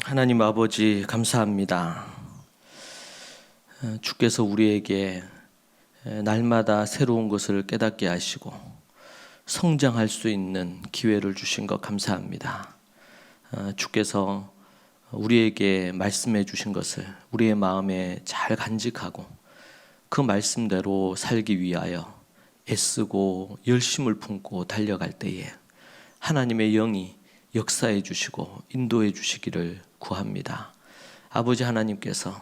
하나님 아버지 감사합니다. 주께서 우리에게 날마다 새로운 것을 깨닫게 하시고 성장할 수 있는 기회를 주신 것 감사합니다. 주께서 우리에게 말씀해 주신 것을 우리의 마음에 잘 간직하고 그 말씀대로 살기 위하여 애쓰고 열심을 품고 달려갈 때에 하나님의 영이 역사해 주시고 인도해 주시기를 구합니다. 아버지 하나님께서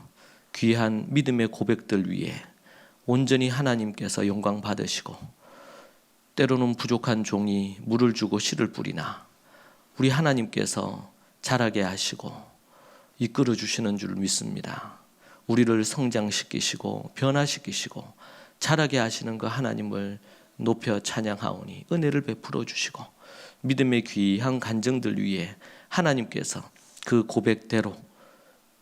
귀한 믿음의 고백들 위에 온전히 하나님께서 영광 받으시고 때로는 부족한 종이 물을 주고 씨를 뿌리나 우리 하나님께서 자라게 하시고 이끌어 주시는 줄 믿습니다. 우리를 성장시키시고 변화시키시고 자라게 하시는 그 하나님을 높여 찬양하오니 은혜를 베풀어 주시고 믿음의 귀한 간증들 위에 하나님께서 그 고백대로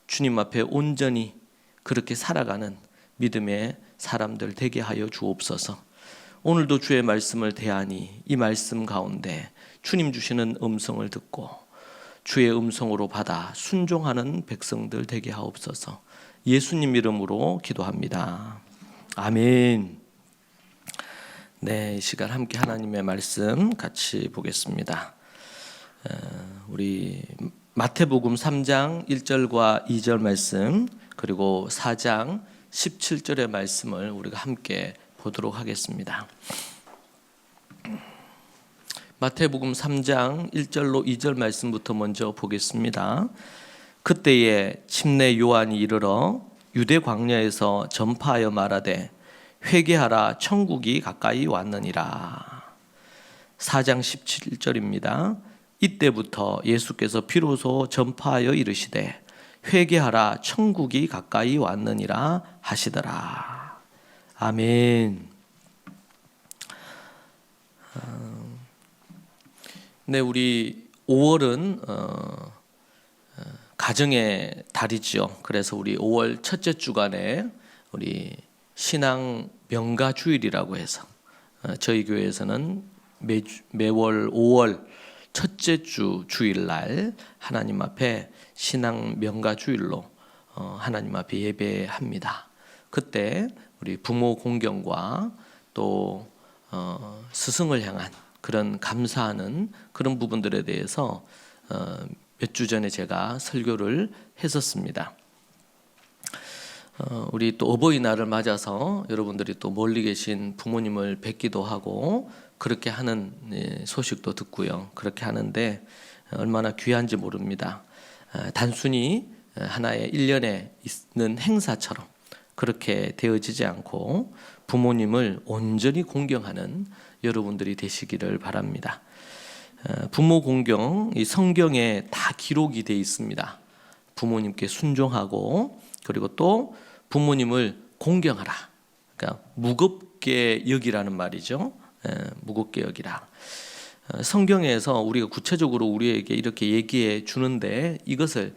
주님 앞에 온전히 그렇게 살아가는 믿음의 사람들 되게 하여 주옵소서. 오늘도 주의 말씀을 대하니 이 말씀 가운데 주님 주시는 음성을 듣고 주의 음성으로 받아 순종하는 백성들 되게 하옵소서. 예수님 이름으로 기도합니다. 아멘. 네, 이 시간 함께 하나님의 말씀 같이 보겠습니다. 우리 마태복음 3장 1절과 2절 말씀 그리고 4장 17절의 말씀을 우리가 함께 보도록 하겠습니다. 마태복음 3장 1절로 2절 말씀부터 먼저 보겠습니다. 그때에 침례 요한이 이르러 유대 광야에서 전파하여 말하되 회개하라 천국이 가까이 왔느니라. 4장 17절입니다. 이때부터 예수께서 비로소 전파하여 이르시되 회개하라 천국이 가까이 왔느니라 하시더라. 아멘. 네, 우리 5월은 가정의 달이죠. 그래서 우리 5월 첫째 주간에 우리 신앙 명가 주일이라고 해서 저희 교회에서는 매월 5월 첫째 주 주일날 하나님 앞에 신앙 명가 주일로 하나님 앞에 예배합니다. 그때 우리 부모 공경과 또 스승을 향한 그런 감사하는 그런 부분들에 대해서 몇 주 전에 제가 설교를 했었습니다. 우리 또 어버이날을 맞아서 여러분들이 또 멀리 계신 부모님을 뵙기도 하고 그렇게 하는 소식도 듣고요. 그렇게 하는데 얼마나 귀한지 모릅니다. 단순히 하나의 1년에 있는 행사처럼 그렇게 되어지지 않고 부모님을 온전히 공경하는 여러분들이 되시기를 바랍니다. 부모 공경, 이 성경에 다 기록이 되어 있습니다. 부모님께 순종하고 그리고 또 부모님을 공경하라. 그러니까 무겁게 여기라는 말이죠. 무겁게 여기라. 성경에서 우리가 구체적으로 우리에게 이렇게 얘기해 주는데 이것을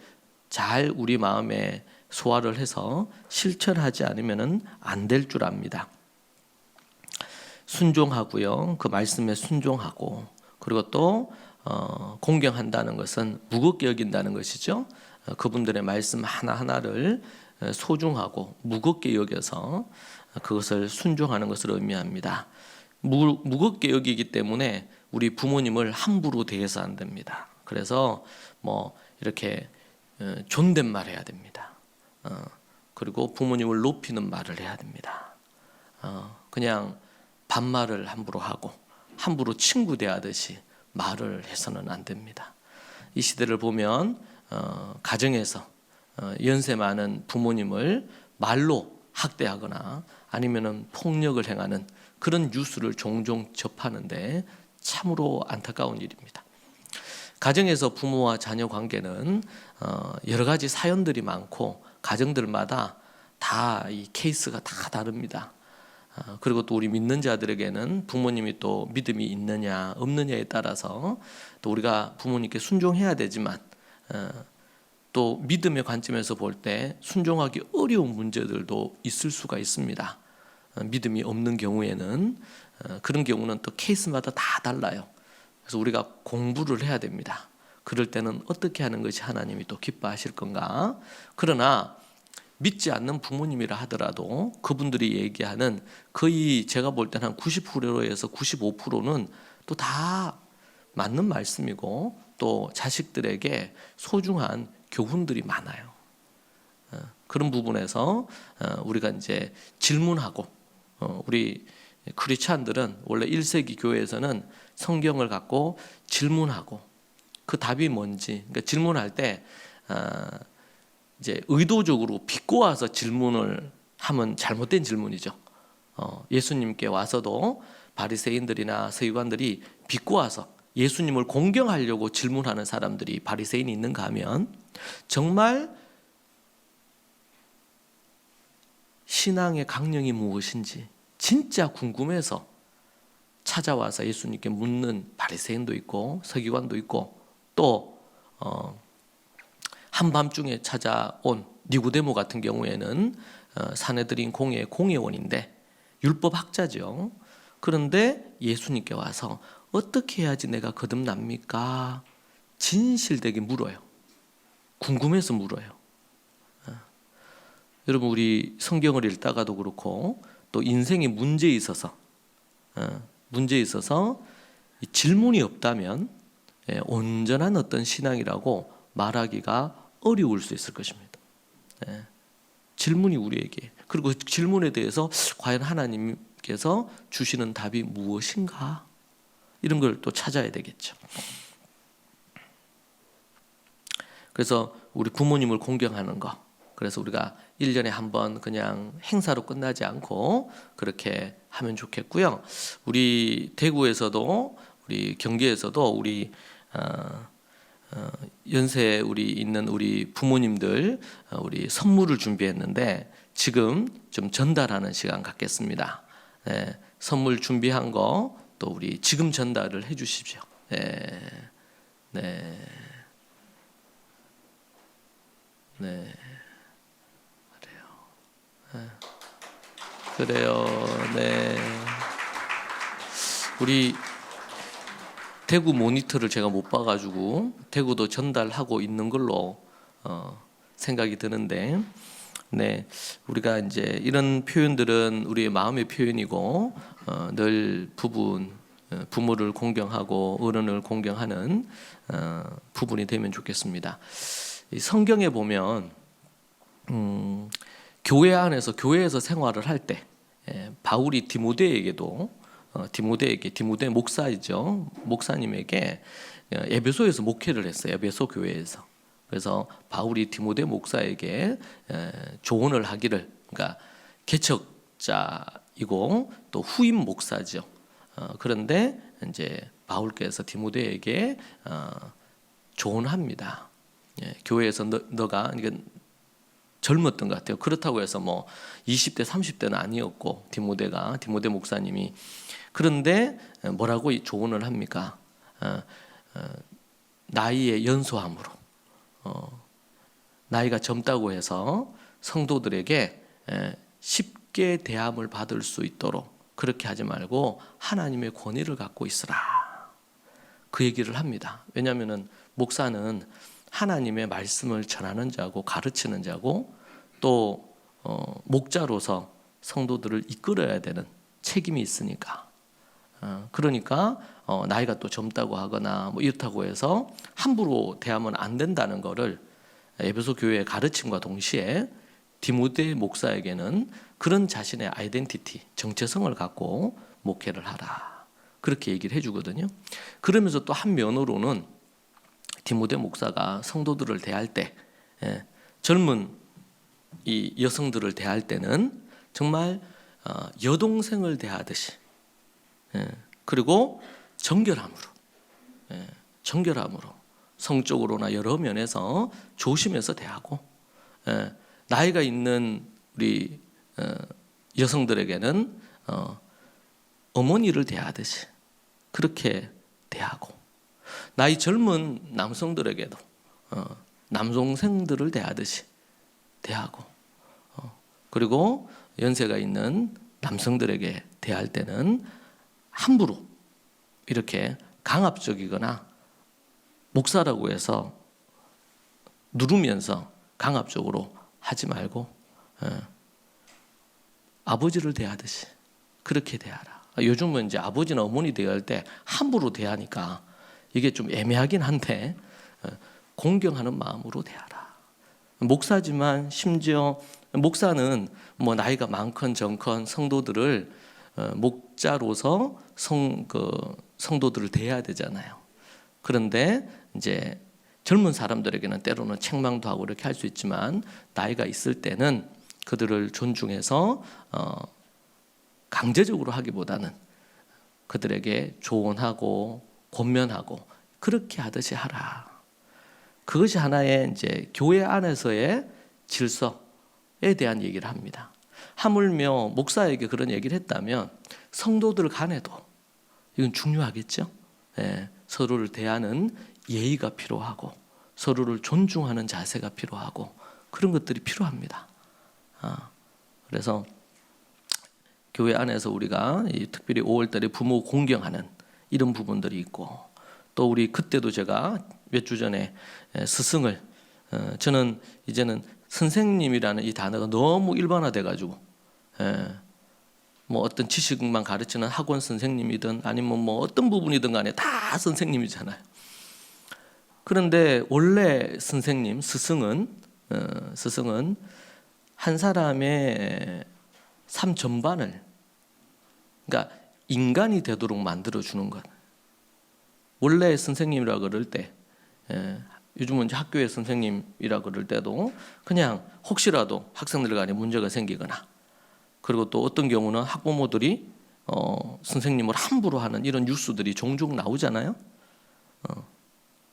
잘 우리 마음에 소화를 해서 실천하지 않으면 안 될 줄 압니다. 순종하고요. 그 말씀에 순종하고 그리고 또 공경한다는 것은 무겁게 여긴다는 것이죠. 그분들의 말씀 하나하나를 소중하고 무겁게 여겨서 그것을 순종하는 것을 의미합니다. 무겁게 여기기 때문에 우리 부모님을 함부로 대해서 안 됩니다. 그래서 이렇게 존댓말 해야 됩니다. 그리고 부모님을 높이는 말을 해야 됩니다. 그냥 반말을 함부로 하고 함부로 친구 대하듯이 말을 해서는 안 됩니다. 이 시대를 보면 가정에서 연세 많은 부모님을 말로 학대하거나 아니면은 폭력을 행하는 그런 뉴스를 종종 접하는데 참으로 안타까운 일입니다. 가정에서 부모와 자녀 관계는 여러 가지 사연들이 많고 가정들마다 다 이 케이스가 다 다릅니다. 그리고 또 우리 믿는 자들에게는 부모님이 또 믿음이 있느냐 없느냐에 따라서 또 우리가 부모님께 순종해야 되지만 또 믿음의 관점에서 볼 때 순종하기 어려운 문제들도 있을 수가 있습니다. 믿음이 없는 경우에는 그런 경우는 또 케이스마다 다 달라요. 그래서 우리가 공부를 해야 됩니다. 그럴 때는 어떻게 하는 것이 하나님이 또 기뻐하실 건가? 그러나 믿지 않는 부모님이라 하더라도 그분들이 얘기하는 거의 제가 볼 때는 한 90%에서 95%는 또 다 맞는 말씀이고 또 자식들에게 소중한 교훈들이 많아요. 그런 부분에서 우리가 이제 질문하고 우리 크리스찬들은 원래 1세기 교회에서는 성경을 갖고 질문하고 그 답이 뭔지, 그러니까 질문할 때 이제 의도적으로 비꼬아서 질문을 하면 잘못된 질문이죠. 예수님께 와서도 바리새인들이나 서기관들이 비꼬아서 예수님을 공경하려고 질문하는 사람들이 바리새인이 있는가 하면 정말 신앙의 강령이 무엇인지 진짜 궁금해서 찾아와서 예수님께 묻는 바리새인도 있고 서기관도 있고 또 한밤중에 찾아온 니고데모 같은 경우에는 사내들인 공회의 공회원인데 율법학자죠. 그런데 예수님께 와서 어떻게 해야지 내가 거듭납니까? 진실되게 물어요. 궁금해서 물어요. 여러분 우리 성경을 읽다가도 그렇고 또 인생에 문제에 있어서 질문이 없다면 온전한 어떤 신앙이라고 말하기가 어려울 수 있을 것입니다. 질문이 우리에게, 그리고 그 질문에 대해서 과연 하나님께서 주시는 답이 무엇인가, 이런 걸 또 찾아야 되겠죠. 그래서 우리 부모님을 공경하는 거, 그래서 우리가 1년에 한 번 그냥 행사로 끝나지 않고 그렇게 하면 좋겠고요. 우리 대구에서도 우리 경기에서도 우리 연세 우리 있는 우리 부모님들 우리 선물을 준비했는데 지금 좀 전달하는 시간 갖겠습니다. 네, 선물 준비한 거 또 우리 지금 전달을 해 주십시오. 네. 그래요. 네. 우리 대구 모니터를 제가 못 봐가지고 대구도 전달하고 있는 걸로 생각이 드는데, 네, 우리가 이제 이런 표현들은 우리의 마음의 표현이고 늘 부모를 공경하고 어른을 공경하는 부분이 되면 좋겠습니다. 이 성경에 보면 교회 안에서 교회에서 생활을 할 때 바울이 디모데에게도 디모데 목사이죠. 목사님에게 에베소에서 목회를 했어요. 에베소 교회에서. 그래서 바울이 디모데 목사에게 조언을 하기를, 그러니까 개척자이고 또 후임 목사죠. 그런데 이제 바울께서 디모데에게 조언합니다. 교회에서 너가 그러니까 젊었던 것 같아요. 그렇다고 해서 뭐 20대 30대는 아니었고 디모데 목사님이, 그런데 뭐라고 조언을 합니까? 나이의 연소함으로 나이가 젊다고 해서 성도들에게 쉽게 대함을 받을 수 있도록 그렇게 하지 말고 하나님의 권위를 갖고 있으라, 그 얘기를 합니다. 왜냐하면 목사는 하나님의 말씀을 전하는 자고 가르치는 자고 또 목자로서 성도들을 이끌어야 되는 책임이 있으니까. 그러니까 나이가 또 젊다고 하거나 뭐 이렇다고 해서 함부로 대하면 안 된다는 것을 에베소 교회의 가르침과 동시에 디모데 목사에게는 그런 자신의 아이덴티티, 정체성을 갖고 목회를 하라, 그렇게 얘기를 해주거든요. 그러면서 또 한 면으로는 디모데 목사가 성도들을 대할 때 젊은 이 여성들을 대할 때는 정말 여동생을 대하듯이 그리고 정결함으로 성적으로나 여러 면에서 조심해서 대하고 나이가 있는 우리 여성들에게는 어머니를 대하듯이 그렇게 대하고, 나이 젊은 남성들에게도 남동생들을 대하듯이 대하고, 그리고 연세가 있는 남성들에게 대할 때는 함부로 이렇게 강압적이거나 목사라고 해서 누르면서 강압적으로 하지 말고 아버지를 대하듯이 그렇게 대하라. 요즘은 이제 아버지나 어머니 대할 때 함부로 대하니까 이게 좀 애매하긴 한데 공경하는 마음으로 대하라. 목사지만 심지어 목사는 뭐 나이가 많건 적건 성도들을 목자로서 성도들을 대해야 되잖아요. 그런데 이제 젊은 사람들에게는 때로는 책망도 하고 이렇게 할 수 있지만 나이가 있을 때는 그들을 존중해서 강제적으로 하기보다는 그들에게 조언하고 권면하고 그렇게 하듯이 하라. 그것이 하나의 이제 교회 안에서의 질서에 대한 얘기를 합니다. 하물며 목사에게 그런 얘기를 했다면 성도들 간에도 이건 중요하겠죠. 서로를 대하는 예의가 필요하고 서로를 존중하는 자세가 필요하고 그런 것들이 필요합니다. 그래서 교회 안에서 우리가 특별히 5월달에 부모 공경하는 이런 부분들이 있고 또 우리 그때도 제가 몇 주 전에 스승을 저는 이제는 선생님이라는 이 단어가 너무 일반화돼 가지고 뭐 어떤 지식만 가르치는 학원 선생님이든 아니면 뭐 어떤 부분이든 간에 다 선생님이잖아요. 그런데 원래 선생님, 스승은 한 사람의 삶 전반을 그러니까 인간이 되도록 만들어주는 것. 원래 선생님이라 그럴 때 요즘은 이제 학교의 선생님이라 그럴 때도 그냥 혹시라도 학생들 간에 문제가 생기거나 그리고 또 어떤 경우는 학부모들이 선생님을 함부로 하는 이런 뉴스들이 종종 나오잖아요.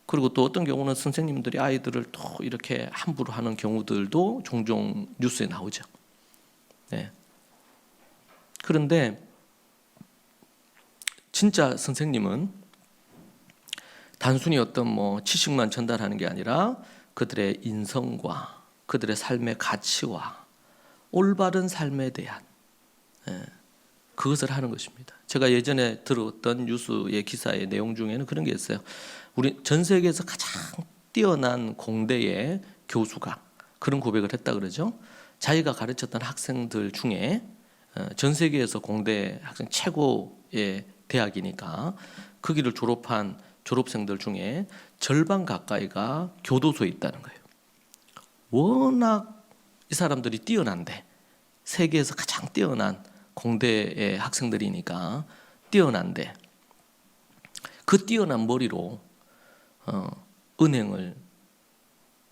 그리고 또 어떤 경우는 선생님들이 아이들을 또 이렇게 함부로 하는 경우들도 종종 뉴스에 나오죠. 네. 그런데 진짜 선생님은 단순히 어떤 뭐 지식만 전달하는 게 아니라 그들의 인성과 그들의 삶의 가치와 올바른 삶에 대한 그것을 하는 것입니다. 제가 예전에 들었던 뉴스의 기사의 내용 중에는 그런 게 있어요. 우리 전 세계에서 가장 뛰어난 공대의 교수가 그런 고백을 했다 그러죠. 자기가 가르쳤던 학생들 중에 전 세계에서 공대 학생 최고의 대학이니까 거기를 졸업한 졸업생들 중에 절반 가까이가 교도소에 있다는 거예요. 워낙 이 사람들이 뛰어난데 세계에서 가장 뛰어난 공대의 학생들이니까 뛰어난데 그 뛰어난 머리로 은행을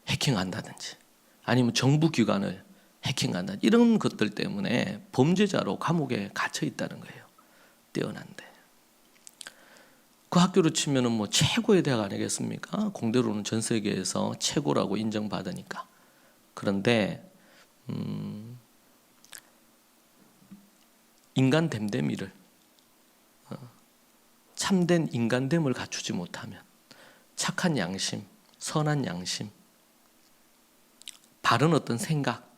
해킹한다든지 아니면 정부 기관을 해킹한다 이런 것들 때문에 범죄자로 감옥에 갇혀 있다는 거예요. 뛰어난데 그 학교로 치면은 뭐 최고의 대학 아니겠습니까? 공대로는 전 세계에서 최고라고 인정받으니까. 그런데 인간 됨됨이를 참된 인간됨을 갖추지 못하면 착한 양심, 선한 양심, 바른 어떤 생각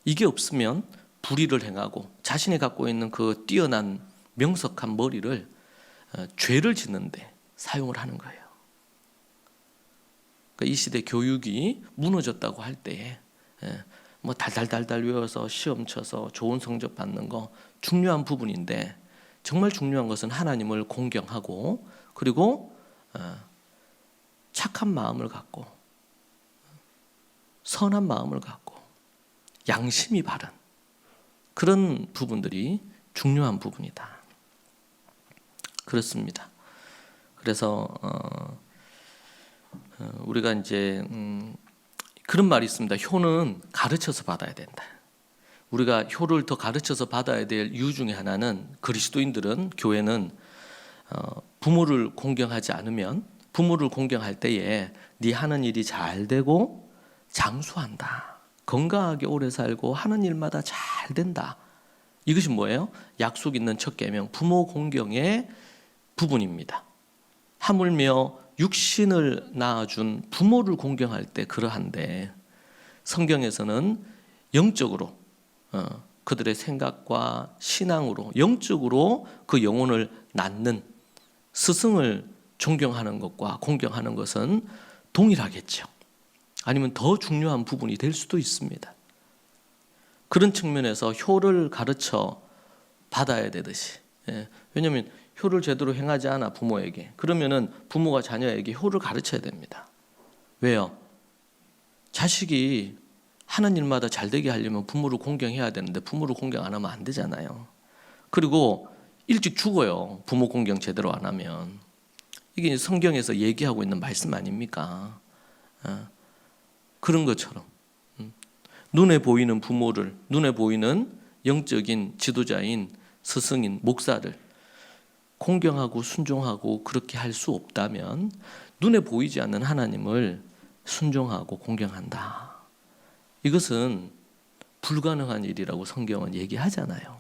이게 없으면 불의를 행하고 자신이 갖고 있는 그 뛰어난 명석한 머리를 죄를 짓는데 사용을 하는 거예요. 그러니까 이 시대 교육이 무너졌다고 할 때에 뭐 달달달달 외워서 시험 쳐서 좋은 성적 받는 거 중요한 부분인데 정말 중요한 것은 하나님을 공경하고 그리고 착한 마음을 갖고 선한 마음을 갖고 양심이 바른 그런 부분들이 중요한 부분이다. 그렇습니다. 그래서 우리가 이제 그런 말이 있습니다. 효는 가르쳐서 받아야 된다. 우리가 효를 더 가르쳐서 받아야 될 이유 중에 하나는 그리스도인들은 교회는 부모를 공경하지 않으면 부모를 공경할 때에 네 하는 일이 잘 되고 장수한다. 건강하게 오래 살고 하는 일마다 잘 된다. 이것이 뭐예요? 약속 있는 첫 계명 부모 공경의 부분입니다. 하물며 육신을 낳아준 부모를 공경할 때 그러한데 성경에서는 영적으로 그들의 생각과 신앙으로 영적으로 그 영혼을 낳는 스승을 존경하는 것과 공경하는 것은 동일하겠죠. 아니면 더 중요한 부분이 될 수도 있습니다. 그런 측면에서 효를 가르쳐 받아야 되듯이. 왜냐하면 효를 제대로 행하지 않아 부모에게. 그러면은 부모가 자녀에게 효를 가르쳐야 됩니다. 왜요? 자식이 하는 일마다 잘 되게 하려면 부모를 공경해야 되는데 부모를 공경 안 하면 안 되잖아요. 그리고 일찍 죽어요. 부모 공경 제대로 안 하면. 이게 성경에서 얘기하고 있는 말씀 아닙니까? 그런 것처럼 눈에 보이는 부모를, 눈에 보이는 영적인 지도자인 스승인 목사를 공경하고 순종하고 그렇게 할 수 없다면 눈에 보이지 않는 하나님을 순종하고 공경한다. 이것은 불가능한 일이라고 성경은 얘기하잖아요.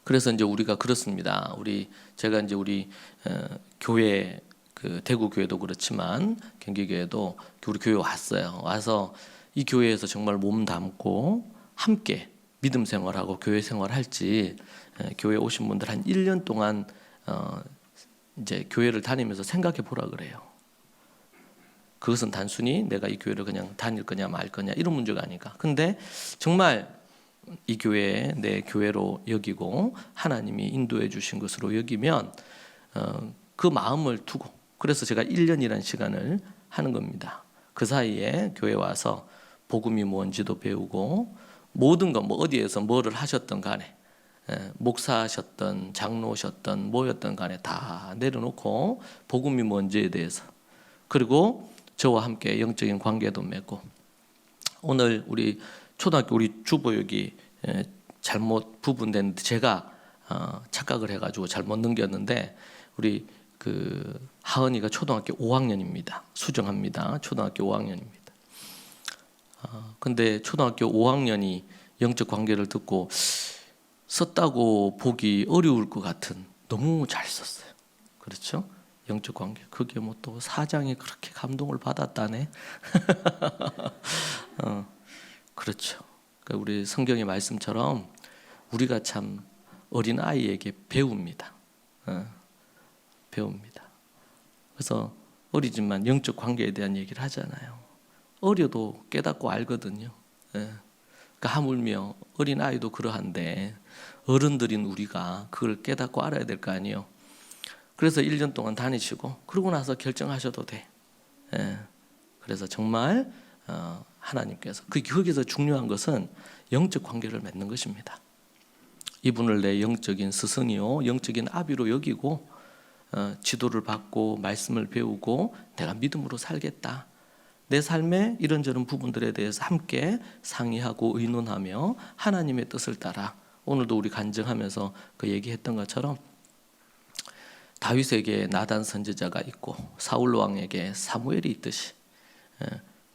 그래서 이제 우리가 그렇습니다. 제가 이제 우리 교회 그 대구 교회도 그렇지만 경기 교회도 우리 교회 왔어요. 와서 이 교회에서 정말 몸 담고 함께 믿음 생활하고 교회 생활할지 교회 오신 분들 한 1년 동안 이제 교회를 다니면서 생각해 보라 그래요. 그것은 단순히 내가 이 교회를 그냥 다닐 거냐 말 거냐 이런 문제가 아니까. 근데 정말 이 교회에 내 교회로 여기고 하나님이 인도해 주신 것으로 여기면 그 마음을 두고, 그래서 제가 1년이라는 시간을 하는 겁니다. 그 사이에 교회 와서 복음이 뭔지도 배우고 모든 것, 뭐 어디에서 뭐를 하셨던 간에 목사셨던 장로셨던 뭐였던 간에 다 내려놓고 복음이 뭔지에 대해서, 그리고 저와 함께 영적인 관계도 맺고, 오늘 우리 초등학교 우리 주보역이 잘못 부분됐는데 제가 착각을 해가지고 잘못 넘겼는데 우리 그 하은이가 초등학교 5학년입니다. 수정합니다. 초등학교 5학년입니다. 근데 초등학교 5학년이 영적 관계를 듣고 썼다고 보기 어려울 것 같은, 너무 잘 썼어요. 그렇죠? 영적 관계. 그게 뭐 또 사장이 그렇게 감동을 받았다네. 그렇죠. 그러니까 우리 성경의 말씀처럼 우리가 참 어린 아이에게 배웁니다. 배웁니다. 그래서 어리지만 영적 관계에 대한 얘기를 하잖아요. 어려도 깨닫고 알거든요. 그러니까 하물며 어린 아이도 그러한데 어른들인 우리가 그걸 깨닫고 알아야 될 거 아니에요. 그래서 1년 동안 다니시고 그러고 나서 결정하셔도 돼. 그래서 정말 하나님께서 거기서 중요한 것은 영적 관계를 맺는 것입니다. 이분을 내 영적인 스승이요 영적인 아비로 여기고 지도를 받고 말씀을 배우고 내가 믿음으로 살겠다. 내 삶의 이런저런 부분들에 대해서 함께 상의하고 의논하며 하나님의 뜻을 따라, 오늘도 우리 간증하면서 그 얘기했던 것처럼 다윗에게 나단 선지자가 있고 사울 왕에게 사무엘이 있듯이,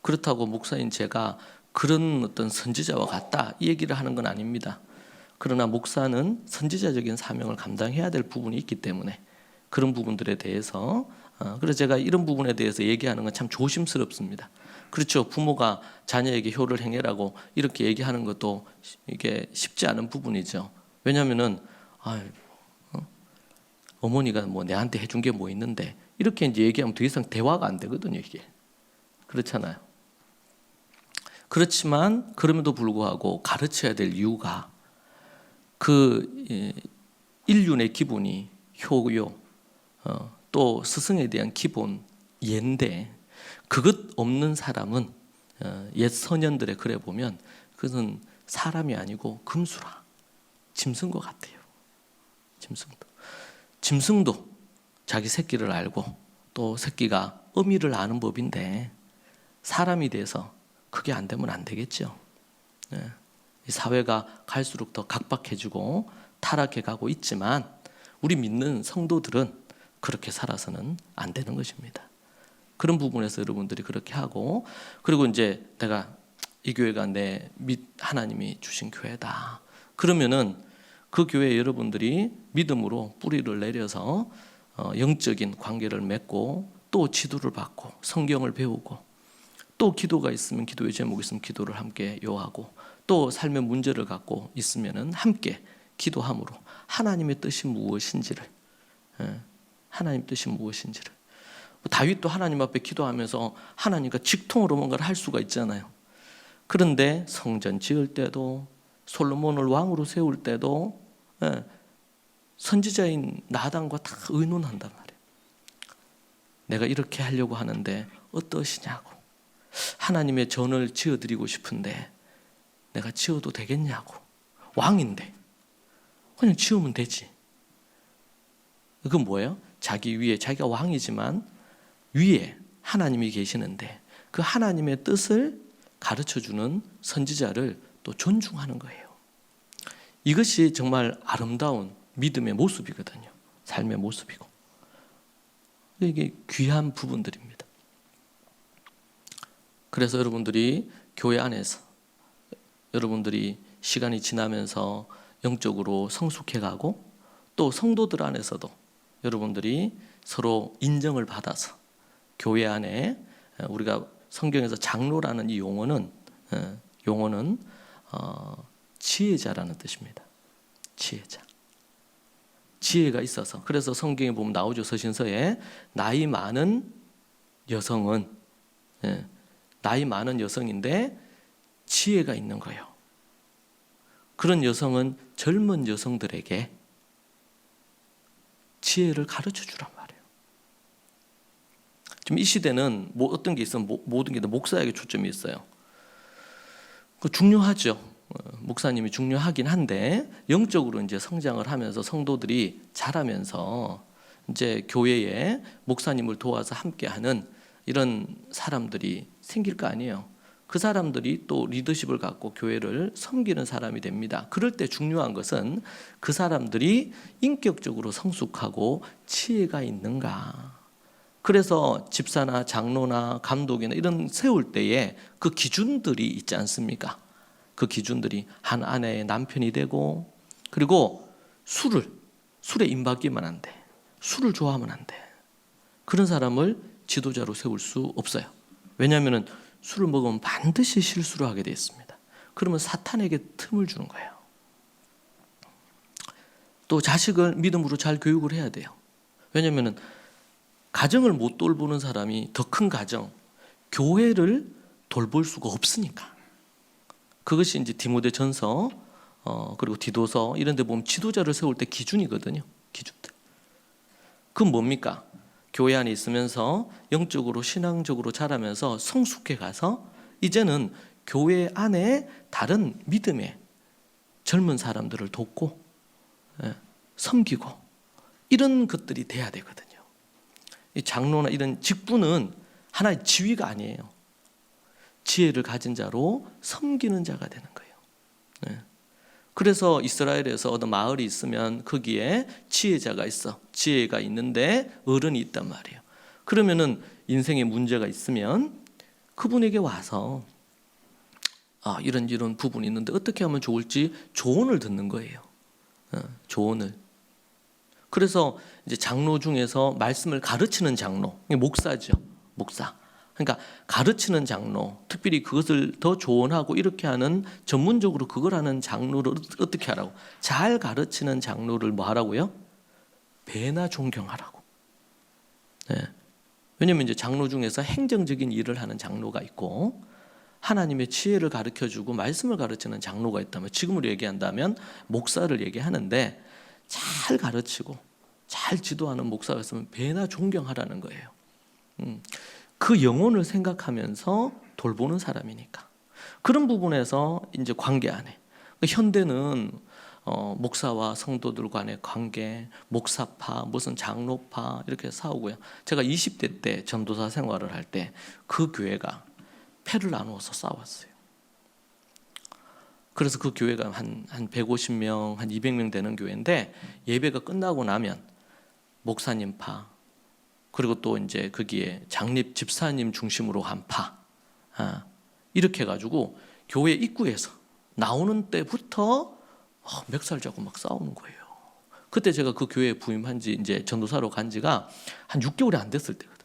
그렇다고 목사인 제가 그런 어떤 선지자와 같다 이 얘기를 하는 건 아닙니다. 그러나 목사는 선지자적인 사명을 감당해야 될 부분이 있기 때문에 그런 부분들에 대해서, 그래서 제가 이런 부분에 대해서 얘기하는 건 참 조심스럽습니다. 그렇죠. 부모가 자녀에게 효를 행해라고 이렇게 얘기하는 것도 이게 쉽지 않은 부분이죠. 왜냐하면은 어머니가 뭐 내한테 해준 게 뭐 있는데 이렇게 이제 얘기하면 더 이상 대화가 안 되거든요. 이게 그렇잖아요. 그렇지만 그럼에도 불구하고 가르쳐야 될 이유가 그 인륜의 기본이 효요, 또 스승에 대한 기본 예인데, 그것 없는 사람은 옛 선현들의 글에 보면 그것은 사람이 아니고 금수라, 짐승 것 같아요. 짐승도 자기 새끼를 알고 또 새끼가 어미를 아는 법인데 사람이 돼서 그게 안 되면 안 되겠죠. 이 사회가 갈수록 더 각박해지고 타락해 가고 있지만 우리 믿는 성도들은 그렇게 살아서는 안 되는 것입니다. 그런 부분에서 여러분들이 그렇게 하고, 그리고 이제 내가 이 교회가 내 하나님이 주신 교회다. 그러면은 그 교회에 여러분들이 믿음으로 뿌리를 내려서 영적인 관계를 맺고 또 지도를 받고 성경을 배우고 또 기도가 있으면 기도의 제목이 있으면 기도를 함께 요하고 또 삶의 문제를 갖고 있으면은 함께 기도함으로 하나님의 뜻이 무엇인지를 하나님 뜻이 무엇인지를. 다윗도 하나님 앞에 기도하면서 하나님과 직통으로 뭔가를 할 수가 있잖아요. 그런데 성전 지을 때도 솔로몬을 왕으로 세울 때도 선지자인 나단과 다 의논한단 말이에요. 내가 이렇게 하려고 하는데 어떠시냐고. 하나님의 전을 지어드리고 싶은데 내가 지어도 되겠냐고. 왕인데 그냥 지으면 되지. 그건 뭐예요? 자기 위에, 자기가 왕이지만 위에 하나님이 계시는데 그 하나님의 뜻을 가르쳐주는 선지자를 또 존중하는 거예요. 이것이 정말 아름다운 믿음의 모습이거든요. 삶의 모습이고. 이게 귀한 부분들입니다. 그래서 여러분들이 교회 안에서 여러분들이 시간이 지나면서 영적으로 성숙해가고 또 성도들 안에서도 여러분들이 서로 인정을 받아서 교회 안에 우리가 성경에서 장로라는 이 용어는 지혜자라는 뜻입니다. 지혜자. 지혜가 있어서 그래서 성경에 보면 나오죠. 서신서에 나이 많은 여성은 나이 많은 여성인데 지혜가 있는 거예요. 그런 여성은 젊은 여성들에게 지혜를 가르쳐 주란 말이에요. 지금 이 시대는 뭐 어떤 게 있으면 모든 게 다 목사에게 초점이 있어요. 그 중요하죠. 목사님이 중요하긴 한데 영적으로 이제 성장을 하면서 성도들이 자라면서 이제 교회에 목사님을 도와서 함께하는 이런 사람들이 생길 거 아니에요. 그 사람들이 또 리더십을 갖고 교회를 섬기는 사람이 됩니다. 그럴 때 중요한 것은 그 사람들이 인격적으로 성숙하고 지혜가 있는가. 그래서 집사나 장로나 감독이나 이런 세울 때에 그 기준들이 있지 않습니까? 그 기준들이 한 아내의 남편이 되고 그리고 술에 임박이면 안 돼. 술을 좋아하면 안 돼. 그런 사람을 지도자로 세울 수 없어요. 왜냐하면 술을 먹으면 반드시 실수를 하게 되어 있습니다. 그러면 사탄에게 틈을 주는 거예요. 또 자식을 믿음으로 잘 교육을 해야 돼요. 왜냐하면 가정을 못 돌보는 사람이 더 큰 가정, 교회를 돌볼 수가 없으니까. 그것이 이제 디모데전서 그리고 디도서 이런 데 보면 지도자를 세울 때 기준이거든요. 기준들. 그건 뭡니까? 교회 안에 있으면서 영적으로 신앙적으로 자라면서 성숙해 가서 이제는 교회 안에 다른 믿음의 젊은 사람들을 돕고 섬기고 이런 것들이 돼야 되거든요. 이 장로나 이런 직분은 하나의 지위가 아니에요. 지혜를 가진 자로 섬기는 자가 되는 거예요. 그래서 이스라엘에서 어떤 마을이 있으면 거기에 지혜자가 있어. 지혜가 있는데 어른이 있단 말이에요. 그러면은 인생에 문제가 있으면 그분에게 와서 이런 부분이 있는데 어떻게 하면 좋을지 조언을 듣는 거예요. 조언을. 그래서 이제 장로 중에서 말씀을 가르치는 장로, 목사죠. 목사. 그러니까 가르치는 장로, 특별히 그것을 더 조언하고 이렇게 하는 전문적으로 그걸 하는 장로를 어떻게 하라고? 잘 가르치는 장로를 뭐 하라고요? 배나 존경하라고. 왜냐하면 이제 장로 중에서 행정적인 일을 하는 장로가 있고 하나님의 지혜를 가르쳐주고 말씀을 가르치는 장로가 있다면 지금으로 얘기한다면 목사를 얘기하는데 잘 가르치고 잘 지도하는 목사가 있으면 배나 존경하라는 거예요. 그 영혼을 생각하면서 돌보는 사람이니까. 그런 부분에서 이제 관계 안에 현대는 목사와 성도들 간의 관계, 목사파, 무슨 장로파 이렇게 싸우고요. 제가 20대 때 전도사 생활을 할 때 그 교회가 패를 나누어서 싸웠어요. 그래서 그 교회가 한 150명, 한 200명 되는 교회인데 예배가 끝나고 나면 목사님파 그리고 또 이제 거기에 장립 집사님 중심으로 한 파 이렇게 해가지고 교회 입구에서 나오는 때부터 멱살 잡고 막 싸우는 거예요. 그때 제가 그 교회에 부임한 지 이제 전도사로 간 지가 한 6개월이 안 됐을 때거든.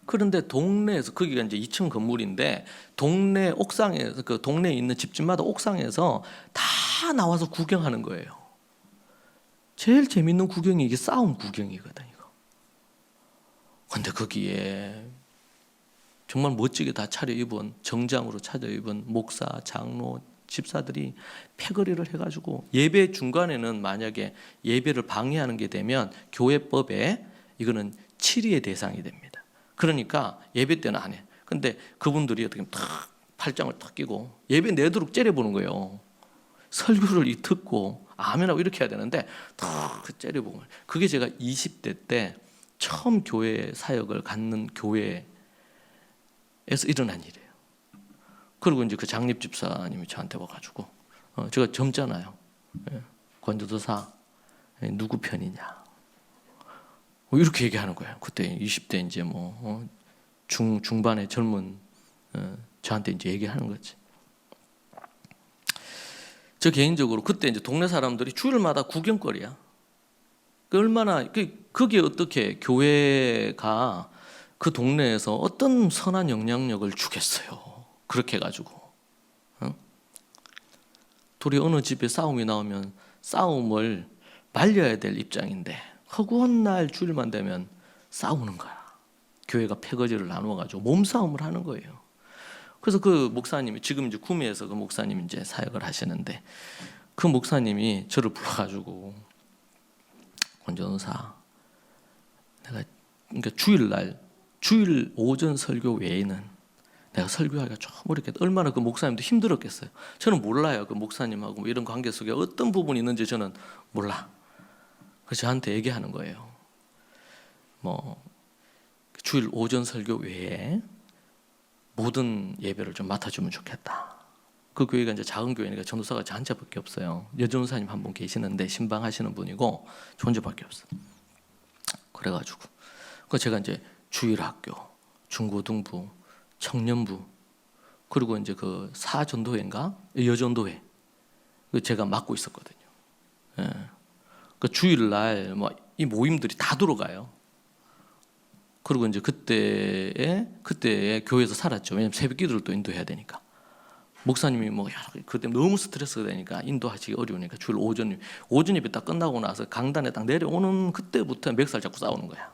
그런데 동네에서 거기가 이제 2층 건물인데 동네 옥상에서 그 동네에 있는 집집마다 옥상에서 다 나와서 구경하는 거예요. 제일 재밌는 구경이 이게 싸움 구경이거든, 이거. 근데 거기에 정말 멋지게 다 차려입은, 정장으로 차려입은 목사, 장로, 집사들이 패거리를 해가지고, 예배 중간에는 만약에 예배를 방해하는 게 되면 교회법에 이거는 치리의 대상이 됩니다. 그러니까 예배 때는 안 해. 근데 그분들이 어떻게 탁 팔짱을 탁 끼고 예배 내도록 째려보는 거예요. 설교를 듣고 아멘하고 이렇게 해야 되는데 탁 째려보면, 그게 제가 20대 때 처음 교회 사역을 갖는 교회에서 일어난 일이에요. 그리고 이제 그 장립 집사님이 저한테 와가지고, 제가 젊잖아요. 권조도사 누구 편이냐, 이렇게 얘기하는 거예요. 그때 20대 이제 뭐 중반의 젊은 저한테 이제 얘기하는 거지. 저 개인적으로 그때 이제 동네 사람들이 주일마다 구경거리야. 얼마나 그게 어떻게 교회가 그 동네에서 어떤 선한 영향력을 주겠어요. 그렇게 해가지고 둘이 어느 집에 싸움이 나오면 싸움을 말려야 될 입장인데 허구한 날 주일만 되면 싸우는 거야. 교회가 패거지를 나누어가지고 몸싸움을 하는 거예요. 그래서 그 목사님이 지금 이제 구미에서 그 목사님이 이제 사역을 하시는데, 그 목사님이 저를 불러가지고, 권전사, 내가 그러니까 주일 오전 설교 외에는 내가 설교하기가 좀 이렇게, 얼마나 그 목사님도 힘들었겠어요. 저는 몰라요. 그 목사님하고 뭐 이런 관계 속에 어떤 부분이 있는지 저는 몰라. 그래서 저한테 얘기하는 거예요. 뭐 주일 오전 설교 외에 모든 예배를 좀 맡아주면 좋겠다. 그 교회가 이제 작은 교회니까 전도사가 저 한자밖에 없어요. 여전사님 한 분 계시는데 신방하시는 분이고 저 혼자밖에 없어요. 그래가지고 제가 이제 주일학교, 중고등부, 청년부, 그리고 이제 그 사전도회인가 여전도회 제가 맡고 있었거든요. 예. 그 주일날 뭐 이 모임들이 다 들어가요. 그리고 이제 그때에 교회에서 살았죠. 왜냐면 새벽 기도를 또 인도해야 되니까. 목사님이 뭐 그때 너무 스트레스가 되니까 인도하시기 어려우니까 주일 오전 예배 딱 끝나고 나서 강단에 딱 내려오는 그때부터 멱살 잡고 싸우는 거야.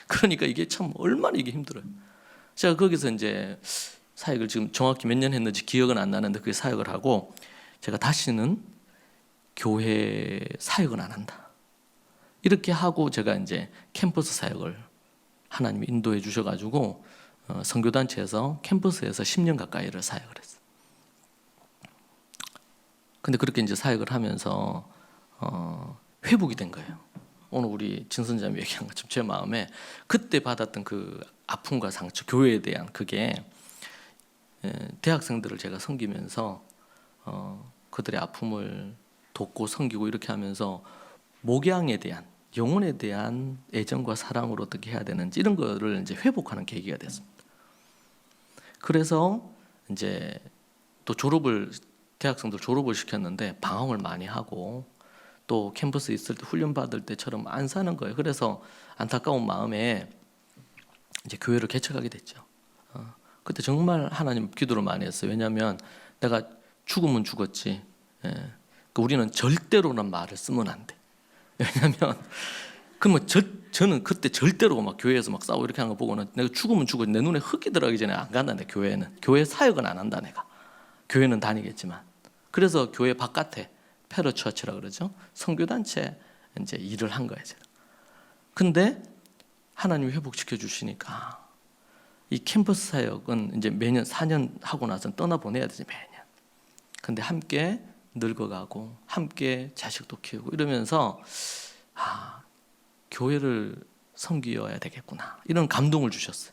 그러니까 이게 참 얼마나 이게 힘들어요. 제가 거기서 이제 사역을 지금 정확히 몇 년 했는지 기억은 안 나는데 그 사역을 하고, 제가 다시는 교회 사역은 안 한다. 이렇게 하고 제가 이제 캠퍼스 사역을 하나님이 인도해 주셔가지고 선교단체에서 캠퍼스에서 10년 가까이를 사역을 했어요. 근데 그렇게 이제 사역을 하면서 회복이 된 거예요. 오늘 우리 진선자님 얘기한 것처럼 제 마음에 그때 받았던 그 아픔과 상처, 교회에 대한 그게 대학생들을 제가 섬기면서 그들의 아픔을 돕고 섬기고 이렇게 하면서 목양에 대한, 영혼에 대한 애정과 사랑으로 어떻게 해야 되는지 이런 거를 이제 회복하는 계기가 됐습니다. 그래서 이제 또 대학생들 졸업을 시켰는데 방황을 많이 하고 또 캠퍼스에 있을 때 훈련 받을 때처럼 안 사는 거예요. 그래서 안타까운 마음에 이제 교회를 개척하게 됐죠. 그때 정말 하나님 기도를 많이 했어요. 왜냐하면 내가 죽으면 죽었지. 우리는 절대로는 말을 쓰면 안 돼. 왜냐하면 그러면 저는 그때 절대로 막 교회에서 막 싸우고 이렇게 하는 거 보고는 내가 죽으면 죽었지, 내 눈에 흙이 들어가기 전에 안 간다는데, 교회 사역은 안 한다. 내가 교회는 다니겠지만. 그래서 교회 바깥에 페러처치라 그러죠. 선교단체 이제 일을 한 거예요. 제가. 근데 하나님이 회복시켜 주시니까 이 캠퍼스 사역은 이제 매년 4년 하고 나서 떠나보내야 되지, 매년. 근데 함께 늙어가고 함께 자식도 키우고 이러면서 교회를 섬기어야 되겠구나, 이런 감동을 주셨어요.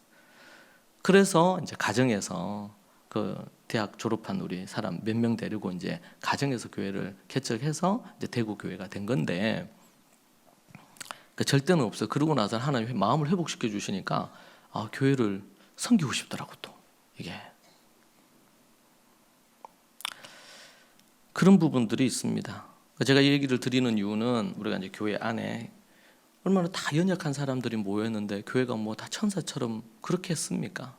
그래서 이제 가정에서 그 대학 졸업한 우리 사람 몇 명 데리고 이제 가정에서 교회를 개척해서 이제 대구 교회가 된 건데, 그 절대는 없어요. 그러고 나서 하나님이 마음을 회복시켜 주시니까 교회를 섬기고 싶더라고. 또 이게 그런 부분들이 있습니다. 제가 이 얘기를 드리는 이유는 우리가 이제 교회 안에 얼마나 다 연약한 사람들이 모였는데 교회가 뭐 다 천사처럼 그렇게 했습니까?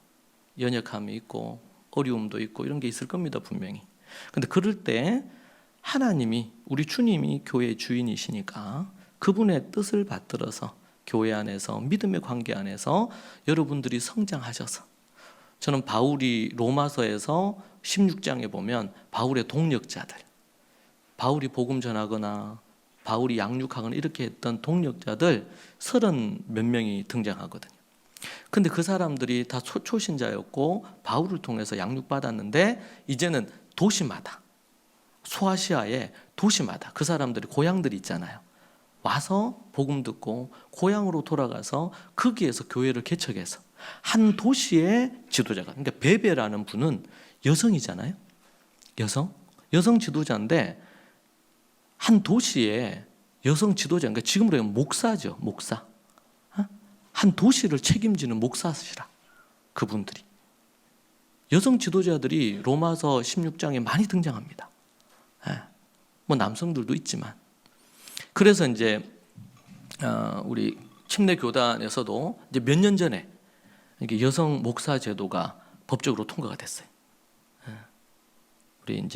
연약함이 있고 어려움도 있고 이런 게 있을 겁니다, 분명히. 근데 그럴 때 하나님이, 우리 주님이 교회의 주인이시니까 그분의 뜻을 받들어서 교회 안에서 믿음의 관계 안에서 여러분들이 성장하셔서, 저는 바울이 로마서에서 16장에 보면 바울의 동력자들, 바울이 복음 전하거나 바울이 양육하거나 이렇게 했던 동력자들 30 몇 명이 등장하거든요. 근데 그 사람들이 다 초신자였고 바울을 통해서 양육받았는데 이제는 도시마다, 소아시아의 도시마다 그 사람들이 고향들이 있잖아요. 와서 복음 듣고 고향으로 돌아가서 거기에서 교회를 개척해서 한 도시의 지도자가, 그러니까 베베라는 분은 여성이잖아요. 여성 지도자인데 한 도시의 여성 지도자, 그러니까 지금으로 하면 목사죠. 목사. 한 도시를 책임지는 목사시라. 그분들이. 여성 지도자들이 로마서 16장에 많이 등장합니다. 뭐 남성들도 있지만. 그래서 이제 우리 침례 교단에서도 이제 몇 년 전에 이게 여성 목사 제도가 법적으로 통과가 됐어요. 우리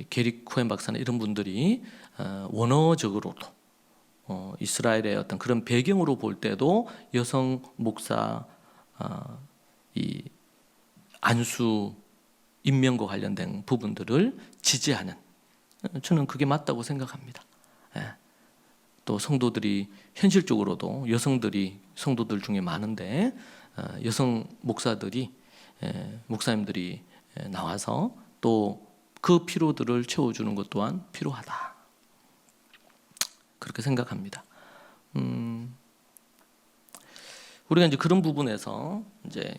게리 코엔 박사나 이런 분들이 원어적으로도 이스라엘의 어떤 그런 배경으로 볼 때도 여성 목사 이 안수 임명과 관련된 부분들을 지지하는, 저는 그게 맞다고 생각합니다. 또 성도들이 현실적으로도 여성들이 성도들 중에 많은데 여성 목사님들이 나와서 또 그 피로들을 채워주는 것 또한 필요하다. 그렇게 생각합니다. 우리가 이제 그런 부분에서 이제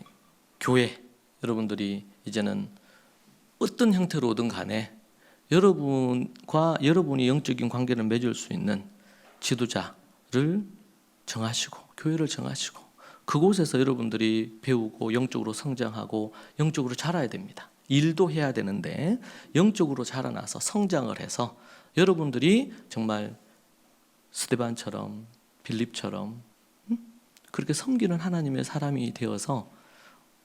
교회 여러분들이 이제는 어떤 형태로든 간에 여러분과 여러분이 영적인 관계를 맺을 수 있는 지도자를 정하시고 교회를 정하시고 그곳에서 여러분들이 배우고 영적으로 성장하고 영적으로 자라야 됩니다. 일도 해야 되는데 영적으로 자라나서 성장을 해서 여러분들이 정말 스데반처럼 빌립처럼 그렇게 섬기는 하나님의 사람이 되어서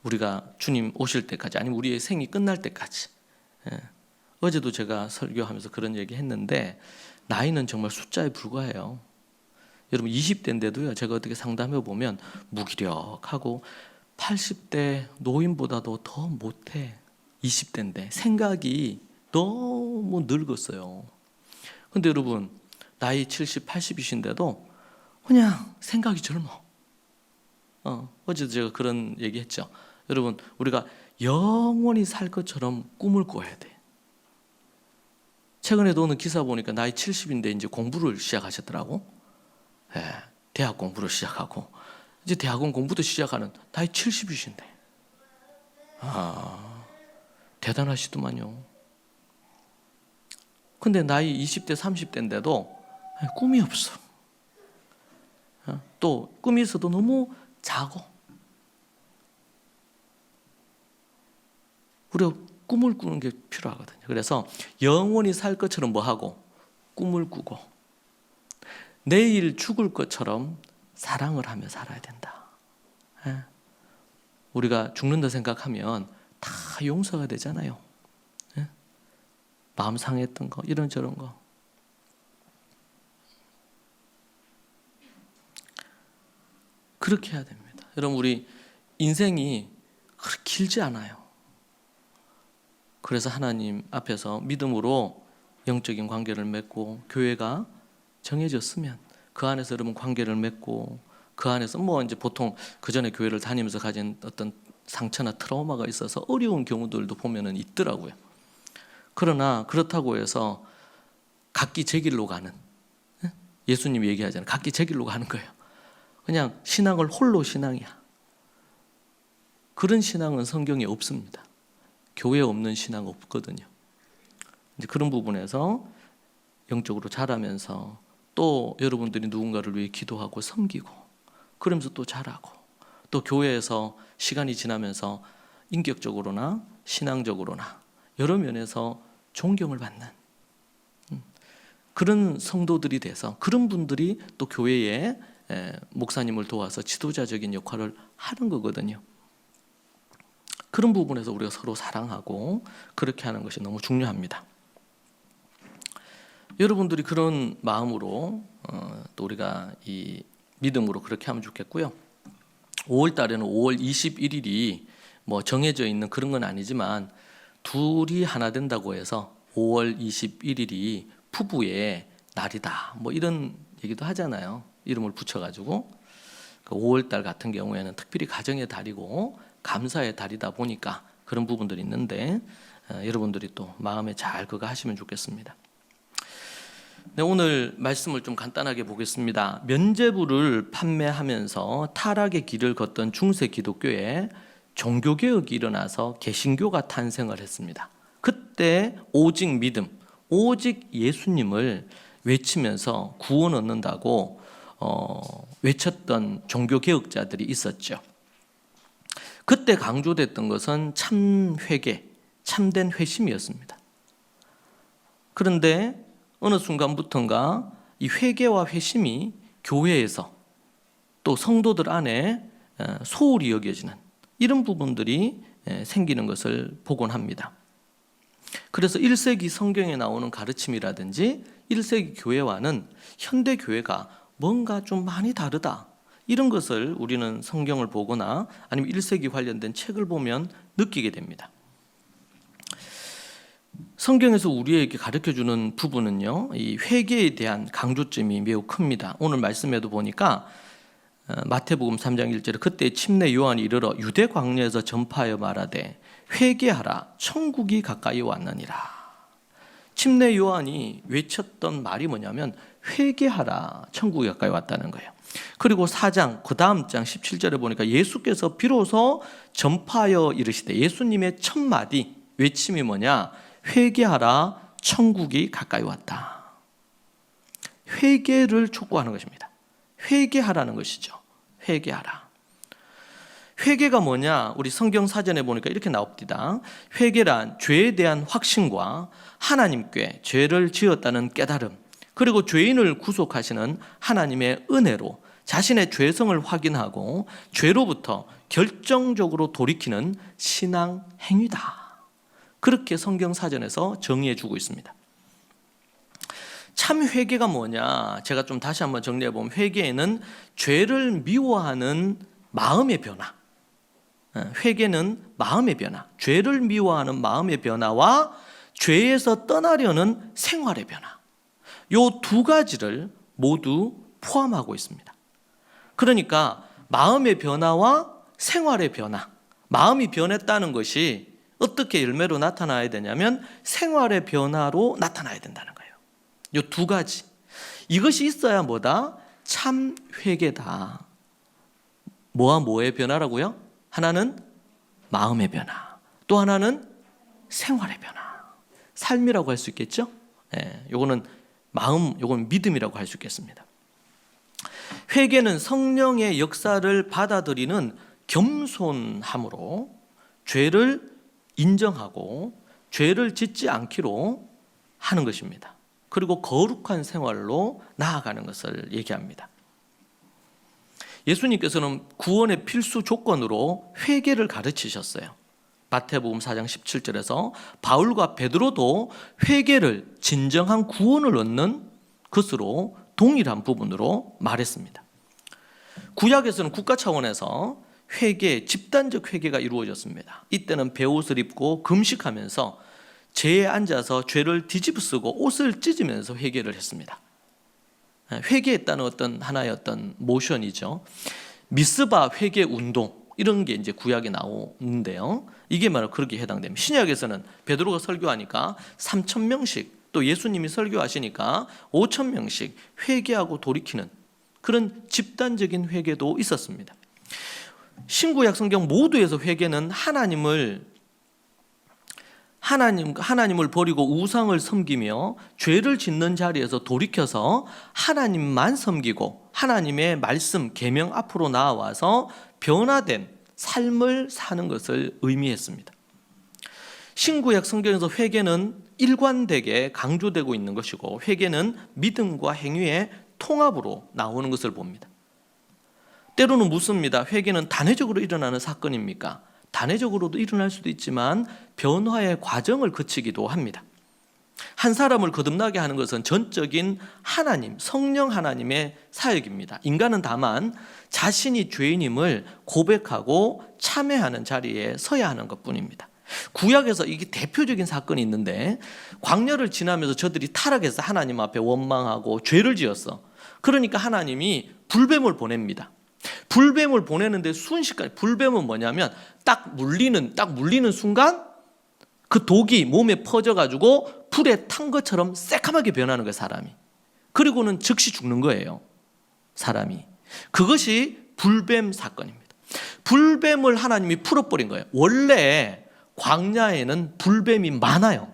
우리가 주님 오실 때까지, 아니면 우리의 생이 끝날 때까지. 어제도 제가 설교하면서 그런 얘기 했는데 나이는 정말 숫자에 불과해요. 여러분 20대인데도요, 제가 어떻게 상담해 보면 무기력하고 80대 노인보다도 더 못해. 20대인데 생각이 너무 늙었어요. 근데 여러분 나이 70, 80이신데도 그냥 생각이 젊어. 어제도 제가 그런 얘기 했죠. 여러분 우리가 영원히 살 것처럼 꿈을 꿔야 돼. 최근에도 어느 기사 보니까 나이 70인데 이제 공부를 시작하셨더라고. 대학 공부를 시작하고 이제 대학원 공부도 시작하는 나이 70이신데 대단하시더만요. 근데 나이 20대 30대인데도 꿈이 없어. 또 꿈이 있어도 너무 작어. 우리가 꿈을 꾸는 게 필요하거든요. 그래서 영원히 살 것처럼 뭐하고 꿈을 꾸고 내일 죽을 것처럼 사랑을 하며 살아야 된다. 우리가 죽는다 생각하면 다 용서가 되잖아요. 마음 상했던 거 이런저런 거. 그렇게 해야 됩니다. 여러분 우리 인생이 그렇게 길지 않아요. 그래서 하나님 앞에서 믿음으로 영적인 관계를 맺고 교회가 정해졌으면 그 안에서 여러분 관계를 맺고 그 안에서 뭐 이제 보통 그 전에 교회를 다니면서 가진 어떤 상처나 트라우마가 있어서 어려운 경우들도 보면은 있더라고요. 그러나 그렇다고 해서 각기 제 길로 가는, 예수님이 얘기하잖아요. 각기 제 길로 가는 거예요. 그냥 신앙을 홀로 신앙이야. 그런 신앙은 성경에 없습니다. 교회에 없는 신앙 없거든요. 이제 그런 부분에서 영적으로 자라면서 또 여러분들이 누군가를 위해 기도하고 섬기고 그러면서 또 자라고 또 교회에서 시간이 지나면서 인격적으로나 신앙적으로나 여러 면에서 존경을 받는 그런 성도들이 돼서 그런 분들이 또 교회에 목사님을 도와서 지도자적인 역할을 하는 거거든요. 그런 부분에서 우리가 서로 사랑하고 그렇게 하는 것이 너무 중요합니다. 여러분들이 그런 마음으로 또 우리가 이 믿음으로 그렇게 하면 좋겠고요. 5월 달에는 5월 21일이 뭐 정해져 있는 그런 건 아니지만 둘이 하나 된다고 해서 5월 21일이 부부의 날이다. 뭐 이런 얘기도 하잖아요. 이름을 붙여가지고 5월 달 같은 경우에는 특별히 가정의 달이고 감사의 달이다 보니까 그런 부분들이 있는데 여러분들이 또 마음에 잘 그거 하시면 좋겠습니다. 네, 오늘 말씀을 좀 간단하게 보겠습니다. 면죄부를 판매하면서 타락의 길을 걷던 중세 기독교에 종교개혁이 일어나서 개신교가 탄생을 했습니다. 그때 오직 믿음, 오직 예수님을 외치면서 구원 얻는다고 외쳤던 종교개혁자들이 있었죠. 그때 강조됐던 것은 참 회개, 참된 회심이었습니다. 그런데 어느 순간부터인가 이 회개와 회심이 교회에서 또 성도들 안에 소홀히 여겨지는 이런 부분들이 생기는 것을 보곤 합니다. 그래서 1세기 성경에 나오는 가르침이라든지 1세기 교회와는 현대 교회가 뭔가 좀 많이 다르다, 이런 것을 우리는 성경을 보거나 아니면 1세기 관련된 책을 보면 느끼게 됩니다. 성경에서 우리에게 가르쳐주는 부분은요, 이 회개에 대한 강조점이 매우 큽니다. 오늘 말씀에도 보니까 마태복음 3장 1절에 그때 침례 요한이 이르러 유대 광야에서 전파하여 말하되 회개하라 천국이 가까이 왔느니라. 침례 요한이 외쳤던 말이 뭐냐면 회개하라 천국이 가까이 왔다는 거예요. 그리고 4장 그 다음 장 17절에 보니까 예수께서 비로소 전파하여 이르시되, 예수님의 첫 마디 외침이 뭐냐? 회개하라 천국이 가까이 왔다. 회개를 촉구하는 것입니다. 회개하라는 것이죠. 회개하라. 회개가 뭐냐? 우리 성경 사전에 보니까 이렇게 나옵니다. 회개란 죄에 대한 확신과 하나님께 죄를 지었다는 깨달음, 그리고 죄인을 구속하시는 하나님의 은혜로 자신의 죄성을 확인하고 죄로부터 결정적으로 돌이키는 신앙 행위다. 그렇게 성경 사전에서 정의해 주고 있습니다. 참 회개가 뭐냐? 제가 좀 다시 한번 정리해 보면, 회개에는 죄를 미워하는 마음의 변화, 회개는 마음의 변화, 죄를 미워하는 마음의 변화와 죄에서 떠나려는 생활의 변화, 요 두 가지를 모두 포함하고 있습니다. 그러니까 마음의 변화와 생활의 변화, 마음이 변했다는 것이 어떻게 열매로 나타나야 되냐면 생활의 변화로 나타나야 된다는 거예요. 이 두 가지, 이것이 있어야 뭐다? 참 회개다. 뭐와 뭐의 변화라고요? 하나는 마음의 변화, 또 하나는 생활의 변화, 삶이라고 할 수 있겠죠? 요거는 마음, 요건 믿음이라고 할 수 있겠습니다. 회개는 성령의 역사를 받아들이는 겸손함으로 죄를 인정하고 죄를 짓지 않기로 하는 것입니다. 그리고 거룩한 생활로 나아가는 것을 얘기합니다. 예수님께서는 구원의 필수 조건으로 회개를 가르치셨어요. 마태복음 4장 17절에서 바울과 베드로도 회개를 진정한 구원을 얻는 것으로 동일한 부분으로 말했습니다. 구약에서는 국가 차원에서 회개, 집단적 회개가 이루어졌습니다. 이때는 베옷을 입고 금식하면서 제에 앉아서 죄를 뒤집어쓰고 옷을 찢으면서 회개를 했습니다. 회개했다는 어떤 하나의 어떤 모션이죠. 미스바 회개 운동, 이런 게 이제 구약에 나오는데요. 이게 바로 그렇게 해당됩니다. 신약에서는 베드로가 설교하니까 3,000명씩, 또 예수님이 설교하시니까 5,000명씩 회개하고 돌이키는 그런 집단적인 회개도 있었습니다. 신구약 성경 모두에서 회개는 하나님을 버리고 우상을 섬기며 죄를 짓는 자리에서 돌이켜서 하나님만 섬기고 하나님의 말씀, 계명 앞으로 나와서 변화된 삶을 사는 것을 의미했습니다. 신구약 성경에서 회개는 일관되게 강조되고 있는 것이고, 회개는 믿음과 행위의 통합으로 나오는 것을 봅니다. 때로는 묻습니다. 회개는 단회적으로 일어나는 사건입니까? 단회적으로도 일어날 수도 있지만 변화의 과정을 거치기도 합니다. 한 사람을 거듭나게 하는 것은 전적인 하나님, 성령 하나님의 사역입니다. 인간은 다만 자신이 죄인임을 고백하고 참회하는 자리에 서야 하는 것뿐입니다. 구약에서 이게 대표적인 사건이 있는데, 광야를 지나면서 저들이 타락해서 하나님 앞에 원망하고 죄를 지었어. 그러니까 하나님이 불뱀을 보냅니다. 불뱀을 보내는데 순식간에, 불뱀은 뭐냐면 딱 물리는 순간 그 독이 몸에 퍼져가지고 불에 탄 것처럼 새카맣게 변하는 거예요, 사람이. 그리고는 즉시 죽는 거예요, 사람이. 그것이 불뱀 사건입니다. 불뱀을 하나님이 풀어버린 거예요. 원래 광야에는 불뱀이 많아요.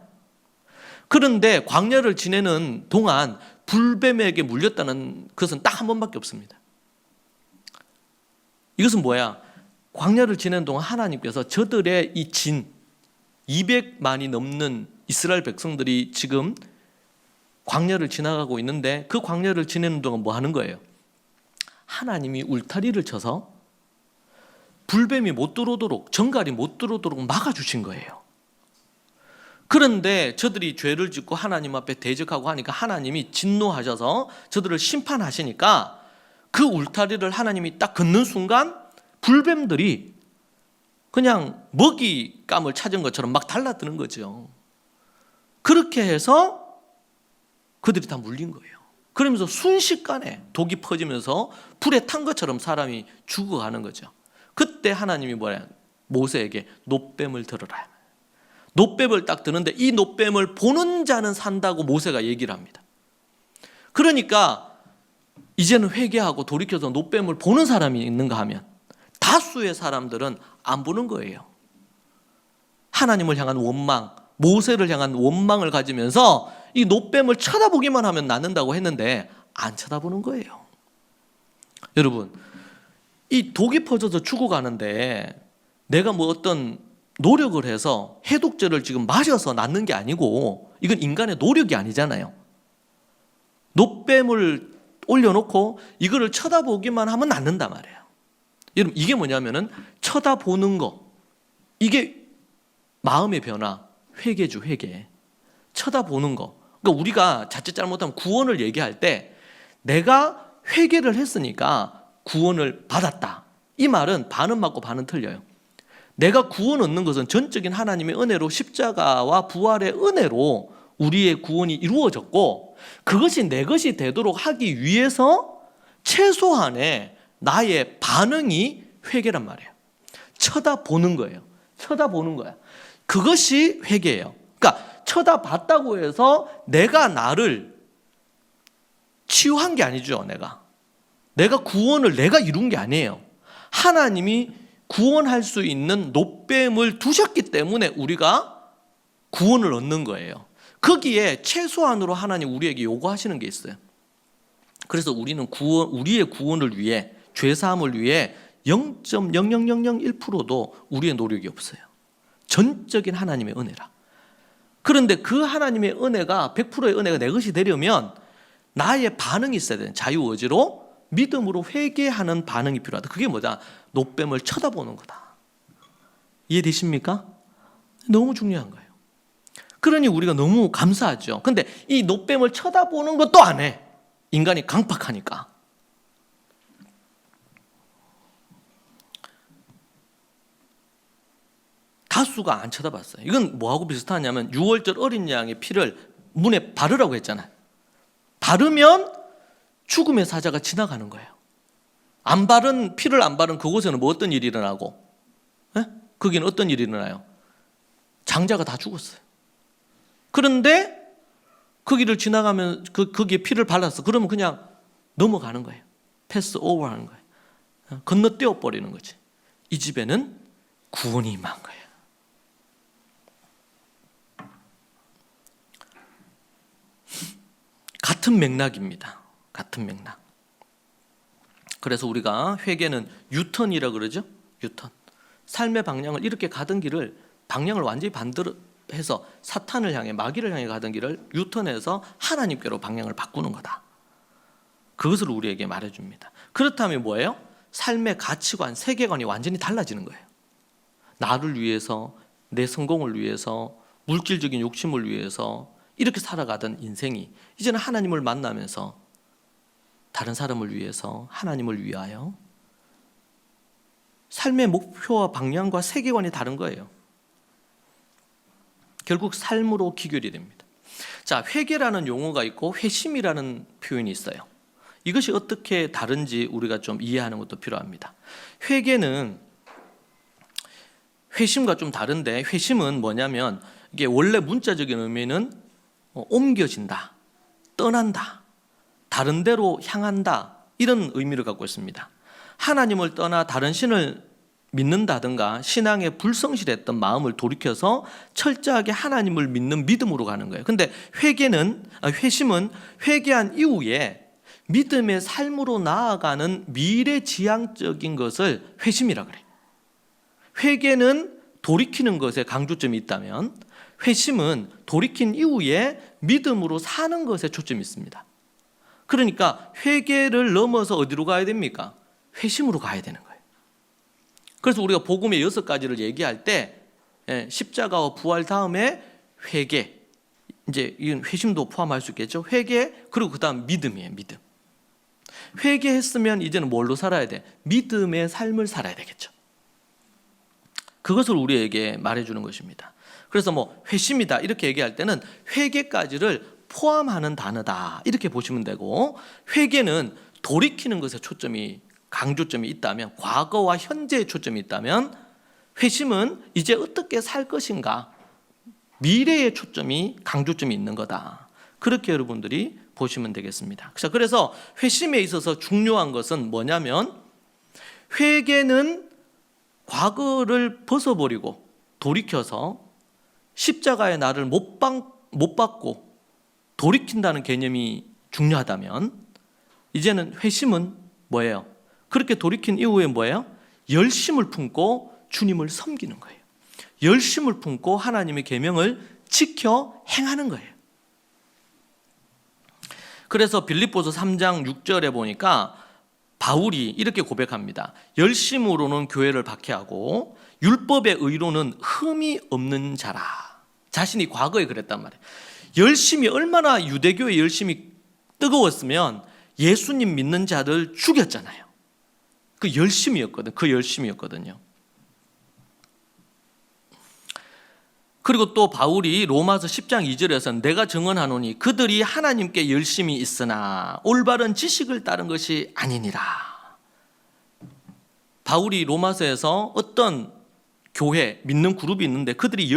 그런데 광야를 지내는 동안 불뱀에게 물렸다는 것은 딱 한 번밖에 없습니다. 이것은 뭐야? 광야를 지내는 동안 하나님께서 저들의 이 200만이 넘는 이스라엘 백성들이 지금 광야를 지나가고 있는데, 그 광야를 지내는 동안 뭐 하는 거예요? 하나님이 울타리를 쳐서 불뱀이 못 들어오도록, 정갈이 못 들어오도록 막아주신 거예요. 그런데 저들이 죄를 짓고 하나님 앞에 대적하고 하니까 하나님이 진노하셔서 저들을 심판하시니까 그 울타리를 하나님이 딱 긋는 순간 불뱀들이 그냥 먹잇감을 찾은 것처럼 막 달라드는 거죠. 그렇게 해서 그들이 다 물린 거예요. 그러면서 순식간에 독이 퍼지면서 불에 탄 것처럼 사람이 죽어가는 거죠. 그때 하나님이 뭐야? 모세에게 놋뱀을 들어라. 놋뱀을 딱 드는데 이 놋뱀을 보는 자는 산다고 모세가 얘기를 합니다. 그러니까 이제는 회개하고 돌이켜서 놋뱀을 보는 사람이 있는가 하면 다수의 사람들은 안 보는 거예요. 하나님을 향한 원망, 모세를 향한 원망을 가지면서 이 놋뱀을 쳐다보기만 하면 낫는다고 했는데 안 쳐다보는 거예요. 여러분, 이 독이 퍼져서 죽어가는데 내가 뭐 어떤 노력을 해서 해독제를 지금 마셔서 낫는 게 아니고, 이건 인간의 노력이 아니잖아요. 놋뱀을 올려놓고 이거를 쳐다보기만 하면 낫는단 말이에요. 여러분, 이게 뭐냐면은 쳐다보는 거, 이게 마음의 변화, 회개죠, 회개. 쳐다보는 거. 그러니까 우리가 자칫 잘못하면 구원을 얘기할 때 내가 회개를 했으니까 구원을 받았다, 이 말은 반은 맞고 반은 틀려요. 내가 구원 얻는 것은 전적인 하나님의 은혜로, 십자가와 부활의 은혜로 우리의 구원이 이루어졌고, 그것이 내 것이 되도록 하기 위해서 최소한의 나의 반응이 회개란 말이에요. 쳐다보는 거예요. 쳐다보는 거야. 그것이 회개예요. 그러니까 쳐다봤다고 해서 내가 나를 치유한 게 아니죠. 내가 구원을 내가 이룬 게 아니에요. 하나님이 구원할 수 있는 놋뱀을 두셨기 때문에 우리가 구원을 얻는 거예요. 거기에 최소한으로 하나님 우리에게 요구하시는 게 있어요. 그래서 우리는 우리의 구원을 위해, 죄사함을 위해 0.00001%도 우리의 노력이 없어요. 전적인 하나님의 은혜라. 그런데 그 하나님의 은혜가, 100%의 은혜가 내 것이 되려면 나의 반응이 있어야 돼요. 자유의지로 믿음으로 회개하는 반응이 필요하다. 그게 뭐다? 놋뱀을 쳐다보는 거다. 이해되십니까? 너무 중요한 거예요. 그러니 우리가 너무 감사하죠. 근데 이 놋뱀을 쳐다보는 것도 안 해. 인간이 강팍하니까. 다수가 안 쳐다봤어요. 이건 뭐하고 비슷하냐면 6월절 어린 양의 피를 문에 바르라고 했잖아요. 바르면 죽음의 사자가 지나가는 거예요. 피를 안 바른 그곳에는 뭐 어떤 일이 일어나고? 거기는 어떤 일이 일어나요? 장자가 다 죽었어요. 그런데 거기를 지나가면 거기에 피를 발랐어. 그러면 그냥 넘어가는 거예요. 패스 오버 하는 거예요. 건너뛰어 버리는 거지. 이 집에는 구원이 임한 거예요. 같은 맥락입니다. 같은 맥락. 그래서 우리가 회개는 유턴이라 그러죠. 유턴. 삶의 방향을 이렇게 가던 길을, 방향을 완전히 반대로 해서 사탄을 향해, 마귀를 향해 가던 길을 유턴해서 하나님께로 방향을 바꾸는 거다. 그것을 우리에게 말해줍니다. 그렇다면 뭐예요? 삶의 가치관, 세계관이 완전히 달라지는 거예요. 나를 위해서, 내 성공을 위해서, 물질적인 욕심을 위해서, 이렇게 살아가던 인생이 이제는 하나님을 만나면서 다른 사람을 위해서, 하나님을 위하여 삶의 목표와 방향과 세계관이 다른 거예요. 결국 삶으로 귀결이 됩니다. 자, 회개라는 용어가 있고 회심이라는 표현이 있어요. 이것이 어떻게 다른지 우리가 좀 이해하는 것도 필요합니다. 회개는 회심과 좀 다른데, 회심은 뭐냐면 이게 원래 문자적인 의미는 옮겨진다, 떠난다, 다른 데로 향한다, 이런 의미를 갖고 있습니다. 하나님을 떠나 다른 신을 믿는다든가 신앙에 불성실했던 마음을 돌이켜서 철저하게 하나님을 믿는 믿음으로 가는 거예요. 근데 회심은 회개한 이후에 믿음의 삶으로 나아가는 미래지향적인 것을 회심이라 그래요. 회개는 돌이키는 것에 강조점이 있다면 회심은 돌이킨 이후에 믿음으로 사는 것에 초점이 있습니다. 그러니까 회개를 넘어서 어디로 가야 됩니까? 회심으로 가야 되는 거예요. 그래서 우리가 복음의 6가지를 얘기할 때 십자가와 부활 다음에 회개, 이제 이건 회심도 포함할 수 있겠죠. 회개, 그리고 그 다음 믿음이에요. 믿음. 회개했으면 이제는 뭘로 살아야 돼? 믿음의 삶을 살아야 되겠죠. 그것을 우리에게 말해주는 것입니다. 그래서 회심이다 이렇게 얘기할 때는 회개까지를 포함하는 단어다 이렇게 보시면 되고, 회개는 돌이키는 것에 강조점이 있다면, 과거와 현재에 초점이 있다면, 회심은 이제 어떻게 살 것인가, 미래에 강조점이 있는 거다. 그렇게 여러분들이 보시면 되겠습니다. 그래서 회심에 있어서 중요한 것은 뭐냐면, 회개는 과거를 벗어버리고 돌이켜서 십자가의 나를 못 받고 돌이킨다는 개념이 중요하다면, 이제는 회심은 뭐예요? 그렇게 돌이킨 이후에 뭐예요? 열심을 품고 주님을 섬기는 거예요. 열심을 품고 하나님의 계명을 지켜 행하는 거예요. 그래서 빌립보서 3장 6절에 보니까 바울이 이렇게 고백합니다. 열심으로는 교회를 박해하고 율법의 의로는 흠이 없는 자라. 자신이 과거에 그랬단 말이에요. 열심이 얼마나 유대교의 열심이 뜨거웠으면 예수님 믿는 자들 죽였잖아요. 그 열심이었거든요. 그리고 또 바울이 로마서 10장 2절에서 내가 증언하노니 그들이 하나님께 열심이 있으나 올바른 지식을 따른 것이 아니니라. 바울이 로마서에서 어떤 교회 믿는 그룹이 있는데 그들이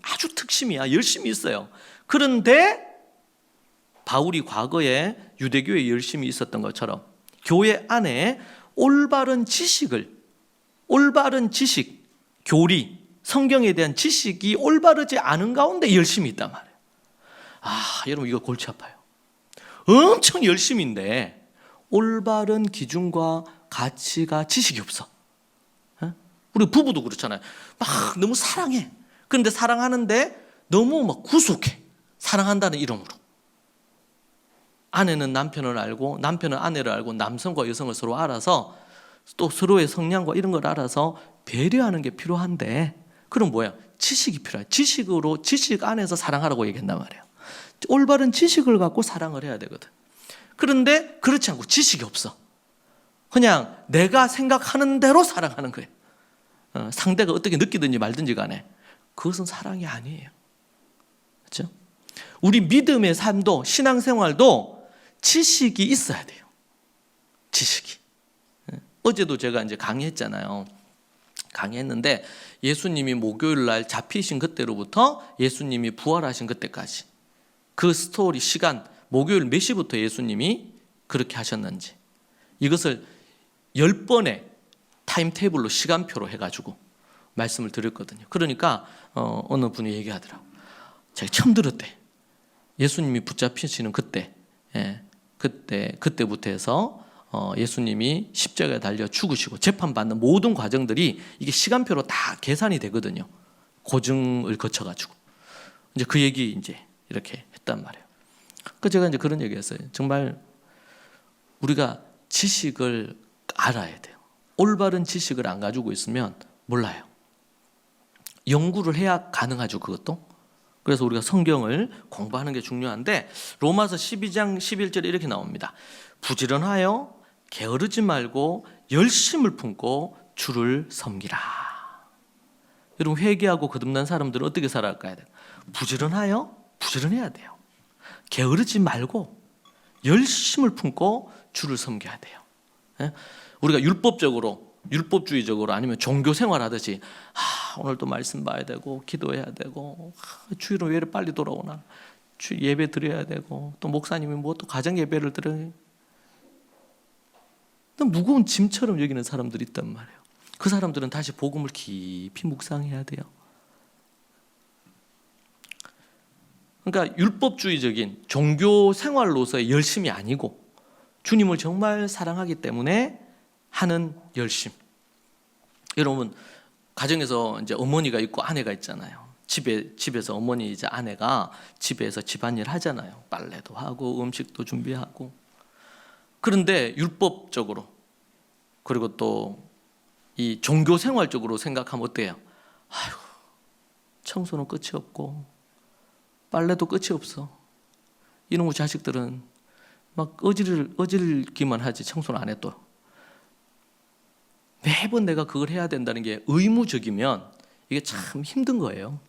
아주 특심이야, 열심히 있어요. 그런데 바울이 과거에 유대교에 열심히 있었던 것처럼 교회 안에 올바른 지식, 교리, 성경에 대한 지식이 올바르지 않은 가운데 열심히 있단 말이에요. 여러분 이거 골치 아파요. 엄청 열심인데 올바른 기준과 가치가, 지식이 없어. 우리 부부도 그렇잖아요. 막 너무 사랑해. 그런데 사랑하는데 너무 막 구속해. 사랑한다는 이름으로. 아내는 남편을 알고 남편은 아내를 알고 안성과 여성을 서로 알아서 또 서로의 성향과 이런 걸 알아서 배려하는 게 필요한데, 그럼 뭐야? 지식이 필요해. 지식 안에서 사랑하라고 얘기한단 말이에요. 올바른 지식을 갖고 사랑을 해야 되거든. 그런데 그렇지 않고 지식이 없어. 그냥 내가 생각하는 대로 사랑하는 거예요. 상대가 어떻게 느끼든지 말든지 간에 그것은 사랑이 아니에요. 그렇죠? 우리 믿음의 삶도, 신앙생활도 지식이 있어야 돼요. 지식이. 어제도 제가 이제 강의했잖아요. 강의했는데 예수님이 목요일 날 잡히신 그때로부터 예수님이 부활하신 그때까지 그 스토리, 시간, 목요일 몇 시부터 예수님이 그렇게 하셨는지 이것을 10번의 타임테이블로, 시간표로 해가지고 말씀을 드렸거든요. 그러니까 어느 분이 얘기하더라고요. 제가 처음 들었대. 예수님이 붙잡히시는 그때부터 해서 예수님이 십자가에 달려 죽으시고 재판받는 모든 과정들이 이게 시간표로 다 계산이 되거든요. 고증을 거쳐가지고. 이제 그 얘기 이제 이렇게 했단 말이에요. 그 제가 이제 그런 얘기 했어요. 정말 우리가 지식을 알아야 돼요. 올바른 지식을 안 가지고 있으면 몰라요. 연구를 해야 가능하죠, 그것도. 그래서 우리가 성경을 공부하는 게 중요한데 로마서 12장 11절에 이렇게 나옵니다. 부지런하여 게으르지 말고 열심을 품고 주를 섬기라. 여러분 회개하고 거듭난 사람들은 어떻게 살아갈까요? 부지런해야 돼요. 게으르지 말고 열심을 품고 주를 섬겨야 돼요. 우리가 율법주의적으로 아니면 종교 생활하듯이 오늘도 말씀 봐야 되고 기도해야 되고 주일은 왜 이렇게 빨리 돌아오나, 주 예배 드려야 되고 또 목사님이 뭐 또 가정 예배를 드려요. 무거운 짐처럼 여기는 사람들이 있단 말이에요. 그 사람들은 다시 복음을 깊이 묵상해야 돼요. 그러니까 율법주의적인 종교 생활로서의 열심이 아니고 주님을 정말 사랑하기 때문에 하는 열심. 여러분 가정에서 이제 어머니가 있고 아내가 있잖아요. 집에서 어머니 이제 아내가 집에서 집안일 하잖아요. 빨래도 하고 음식도 준비하고. 그런데 율법적으로 그리고 또 이 종교 생활적으로 생각하면 어때요? 아이고, 청소는 끝이 없고 빨래도 끝이 없어. 이놈의 자식들은 막 어질기만 하지 청소는 안 해. 또 매번 내가 그걸 해야 된다는 게 의무적이면 이게 참 힘든 거예요.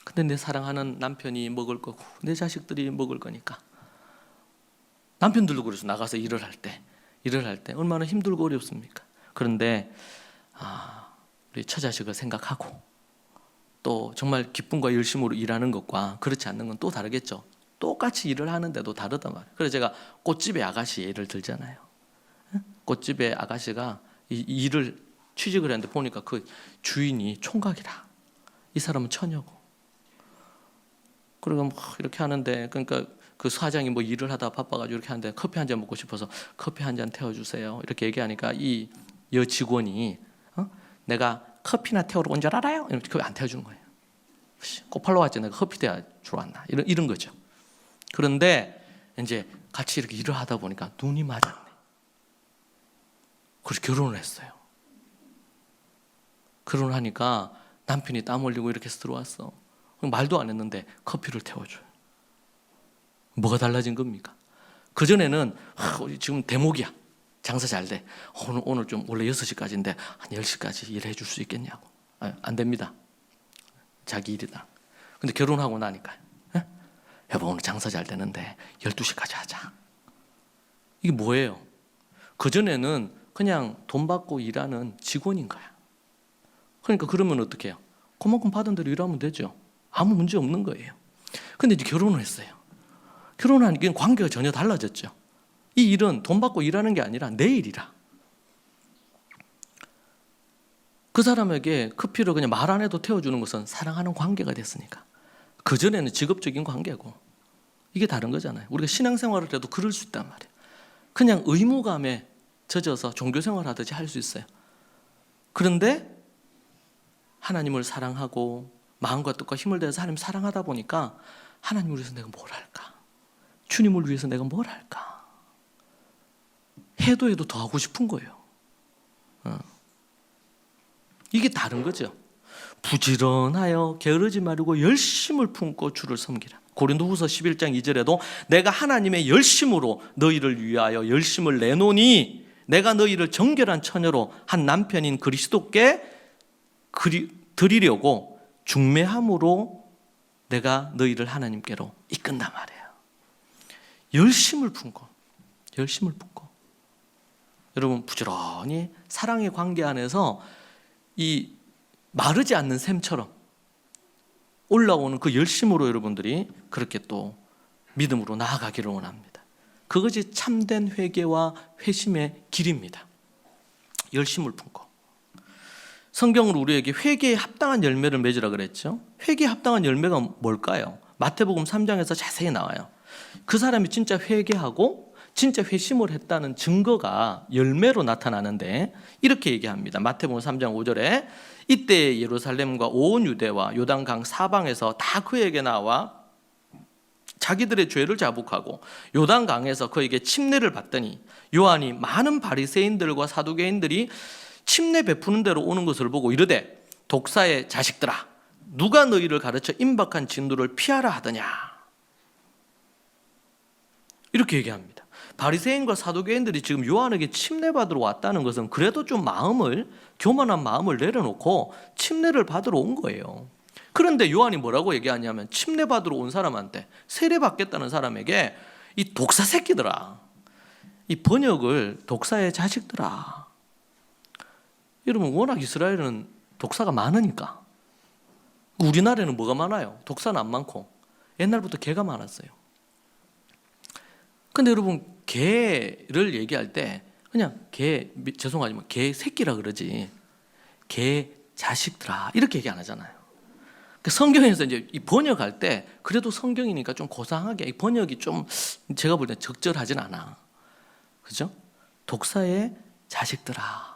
근데 내 사랑하는 남편이 먹을 거고 내 자식들이 먹을 거니까. 남편들도 그래서 나가서 일을 할 때 얼마나 힘들고 어렵습니까? 그런데 우리 처자식을 생각하고 또 정말 기쁨과 열심으로 일하는 것과 그렇지 않는 건 또 다르겠죠. 똑같이 일을 하는데도 다르단 말이에요. 그래서 제가 꽃집의 아가씨 예를 들잖아요. 꽃집의 아가씨가 이 일을 취직을 했는데 보니까 그 주인이 총각이라. 이 사람은 처녀고. 그리고 뭐 이렇게 하는데 그러니까 그 사장이 뭐 일을 하다 바빠가지고 이렇게 하는데 커피 한 잔 먹고 싶어서 커피 한 잔 태워주세요. 이렇게 얘기하니까 이 여직원이 내가 커피나 태우러 온 줄 알아요? 이렇게 커피 안 태워주는 거예요. 꽃팔러 왔지 내가 커피 태워 주러 왔나? 이런 거죠. 그런데 이제 같이 이렇게 일을 하다 보니까 눈이 맞았네. 그래서 결혼을 했어요. 결혼을 하니까 남편이 땀 흘리고 이렇게 해서 들어왔어. 말도 안 했는데 커피를 태워줘요. 뭐가 달라진 겁니까? 그전에는 지금 대목이야. 장사 잘 돼. 오늘 좀 원래 6시까지인데 한 10시까지 일해 줄 수 있겠냐고. 안 됩니다. 자기 일이다. 근데 결혼하고 나니까 여보 오늘 장사 잘 되는데 12시까지 하자. 이게 뭐예요? 그전에는 그냥 돈 받고 일하는 직원인 거야. 그러니까 그러면 어떻게 해요? 그만큼 받은 대로 일하면 되죠. 아무 문제 없는 거예요. 근데 이제 결혼을 했어요. 결혼하니까 관계가 전혀 달라졌죠. 이 일은 돈 받고 일하는 게 아니라 내 일이라. 그 사람에게 커피를 그냥 말 안 해도 태워주는 것은 사랑하는 관계가 됐으니까. 그전에는 직업적인 관계고 이게 다른 거잖아요. 우리가 신앙생활을 해도 그럴 수 있단 말이에요. 그냥 의무감에 젖어서 종교생활 하듯이 할 수 있어요. 그런데 하나님을 사랑하고 마음과 뜻과 힘을 다해서 하나님 사랑하다 보니까 하나님을 위해서 내가 뭘 할까? 주님을 위해서 내가 뭘 할까? 해도 더 하고 싶은 거예요. 이게 다른 거죠. 부지런하여 게으르지 말고 열심을 품고 주를 섬기라. 고린도후서 11장 2절에도 내가 하나님의 열심으로 너희를 위하여 열심을 내노니 내가 너희를 정결한 처녀로 한 남편인 그리스도께 드리려고 중매함으로 내가 너희를 하나님께로 이끈단 말이에요. 열심을 품고 여러분 부지런히 사랑의 관계 안에서 이 마르지 않는 샘처럼 올라오는 그 열심으로 여러분들이 그렇게 또 믿음으로 나아가기를 원합니다. 그것이 참된 회개와 회심의 길입니다. 열심을 품고. 성경으로 우리에게 회개에 합당한 열매를 맺으라 그랬죠. 회개에 합당한 열매가 뭘까요? 마태복음 3장에서 자세히 나와요. 그 사람이 진짜 회개하고 진짜 회심을 했다는 증거가 열매로 나타나는데 이렇게 얘기합니다. 마태복음 3장 5절에 이때 예루살렘과 온 유대와 요단강 사방에서 다 그에게 나와 자기들의 죄를 자복하고 요단강에서 그에게 침례를 받더니 요한이 많은 바리새인들과 사두개인들이 침례 베푸는 대로 오는 것을 보고 이르되 독사의 자식들아 누가 너희를 가르쳐 임박한 진노를 피하라 하더냐. 이렇게 얘기합니다. 바리새인과 사두개인들이 지금 요한에게 침례받으러 왔다는 것은 그래도 좀 교만한 마음을 내려놓고 침례를 받으러 온 거예요. 그런데 요한이 뭐라고 얘기하냐면 침례받으러 온 사람한테, 세례받겠다는 사람에게 이 독사 새끼들아, 이 번역을 독사의 자식들아. 여러분, 워낙 이스라엘은 독사가 많으니까. 우리나라에는 뭐가 많아요? 독사는 안 많고 옛날부터 개가 많았어요. 근데 여러분, 개를 얘기할 때 그냥 죄송하지만 개 새끼라 그러지 개 자식들아 이렇게 얘기 안 하잖아요. 성경에서 이제 이 번역할 때 그래도 성경이니까 좀 고상하게 이 번역이 좀 제가 볼 때 적절하진 않아. 그죠? 독사의 자식들아.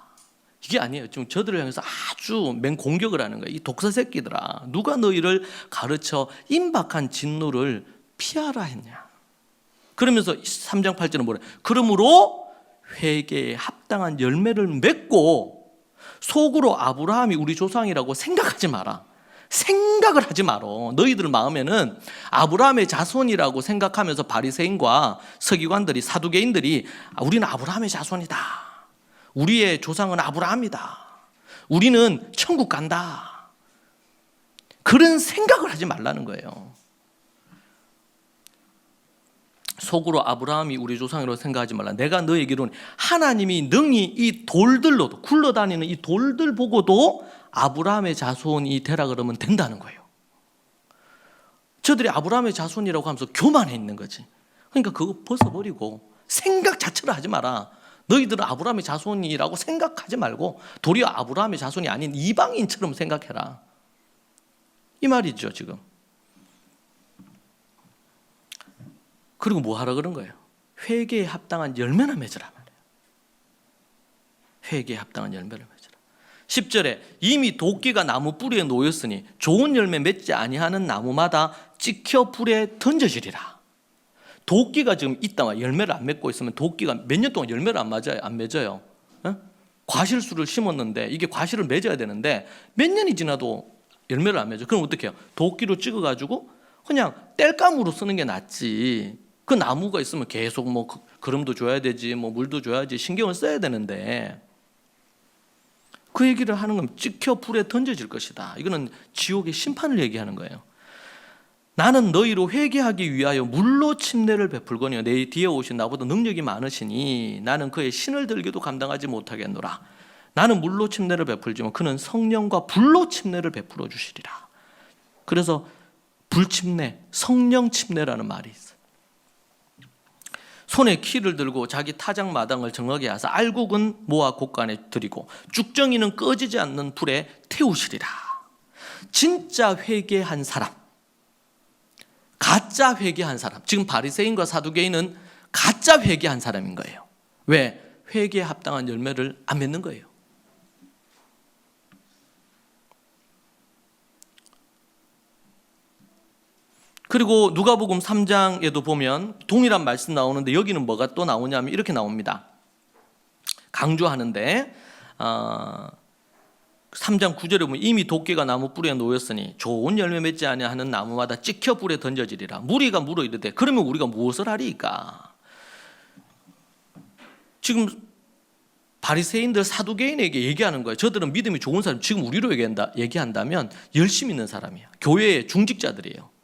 이게 아니에요. 지금 저들을 향해서 아주 맹공격을 하는 거예요. 이 독사 새끼들아, 누가 너희를 가르쳐 임박한 진노를 피하라 했냐. 그러면서 3장 8절은 뭐래? 그러므로 회개에 합당한 열매를 맺고 속으로 아브라함이 우리 조상이라고 생각하지 마라. 생각을 하지 말어. 너희들 마음에는 아브라함의 자손이라고 생각하면서 바리새인과 서기관들이, 사두개인들이 우리는 아브라함의 자손이다. 우리의 조상은 아브라함이다. 우리는 천국 간다. 그런 생각을 하지 말라는 거예요. 속으로 아브라함이 우리 조상이라고 생각하지 말라. 내가 너에게로는 하나님이 능히 이 돌들로도, 굴러다니는 이 돌들 보고도 아브라함의 자손이 되라 그러면 된다는 거예요. 저들이 아브라함의 자손이라고 하면서 교만해 있는 거지. 그러니까 그거 벗어버리고 생각 자체를 하지 마라. 너희들은 아브라함의 자손이라고 생각하지 말고 도리어 아브라함의 자손이 아닌 이방인처럼 생각해라. 이 말이죠, 지금. 그리고 뭐 하라 그런 거예요? 회개에 합당한 열매나 맺으라 말이에요. 회개에 합당한 열매를 맺으라. 10절에 이미 도끼가 나무 뿌리에 놓였으니 좋은 열매 맺지 아니하는 나무마다 찍혀 불에 던져지리라. 도끼가 지금 있다만 열매를 안 맺고 있으면 도끼가 몇 년 동안 열매를 안 맺어요. 과실수를 심었는데 이게 과실을 맺어야 되는데 몇 년이 지나도 열매를 안 맺어. 그럼 어떻게 해요? 도끼로 찍어가지고 그냥 땔감으로 쓰는 게 낫지. 그 나무가 있으면 계속 뭐 거름도 줘야 되지, 뭐 물도 줘야지, 신경을 써야 되는데 그 얘기를 하는 건 찍혀 불에 던져질 것이다. 이거는 지옥의 심판을 얘기하는 거예요. 나는 너희로 회개하기 위하여 물로 침례를 베풀거니와 내 뒤에 오신 나보다 능력이 많으시니 나는 그의 신을 들기도 감당하지 못하겠노라. 나는 물로 침례를 베풀지만 그는 성령과 불로 침례를 베풀어 주시리라. 그래서 불침례, 성령 침례라는 말이 있어요. 손에 키를 들고 자기 타작 마당을 정하게 하사 알곡은 모아 곳간에 들이고 쭉정이는 꺼지지 않는 불에 태우시리라. 진짜 회개한 사람, 가짜 회개한 사람. 지금 바리새인과 사두개인은 가짜 회개한 사람인 거예요. 왜? 회개에 합당한 열매를 안 맺는 거예요. 그리고 누가복음 3장에도 보면 동일한 말씀 나오는데 여기는 뭐가 또 나오냐면 이렇게 나옵니다. 강조하는데 3장 9절에 보면 이미 도끼가 나무 뿌리에 놓였으니 좋은 열매 맺지 아니하는 나무마다 찍혀 불에 던져지리라. 무리가 물어 이르되 그러면 우리가 무엇을 하리이까? 지금 바리새인들 사두개인에게 얘기하는 거예요. 저들은 믿음이 좋은 사람, 지금 우리로 얘기한다면 열심히 있는 사람이에요. 교회의 중직자들이에요.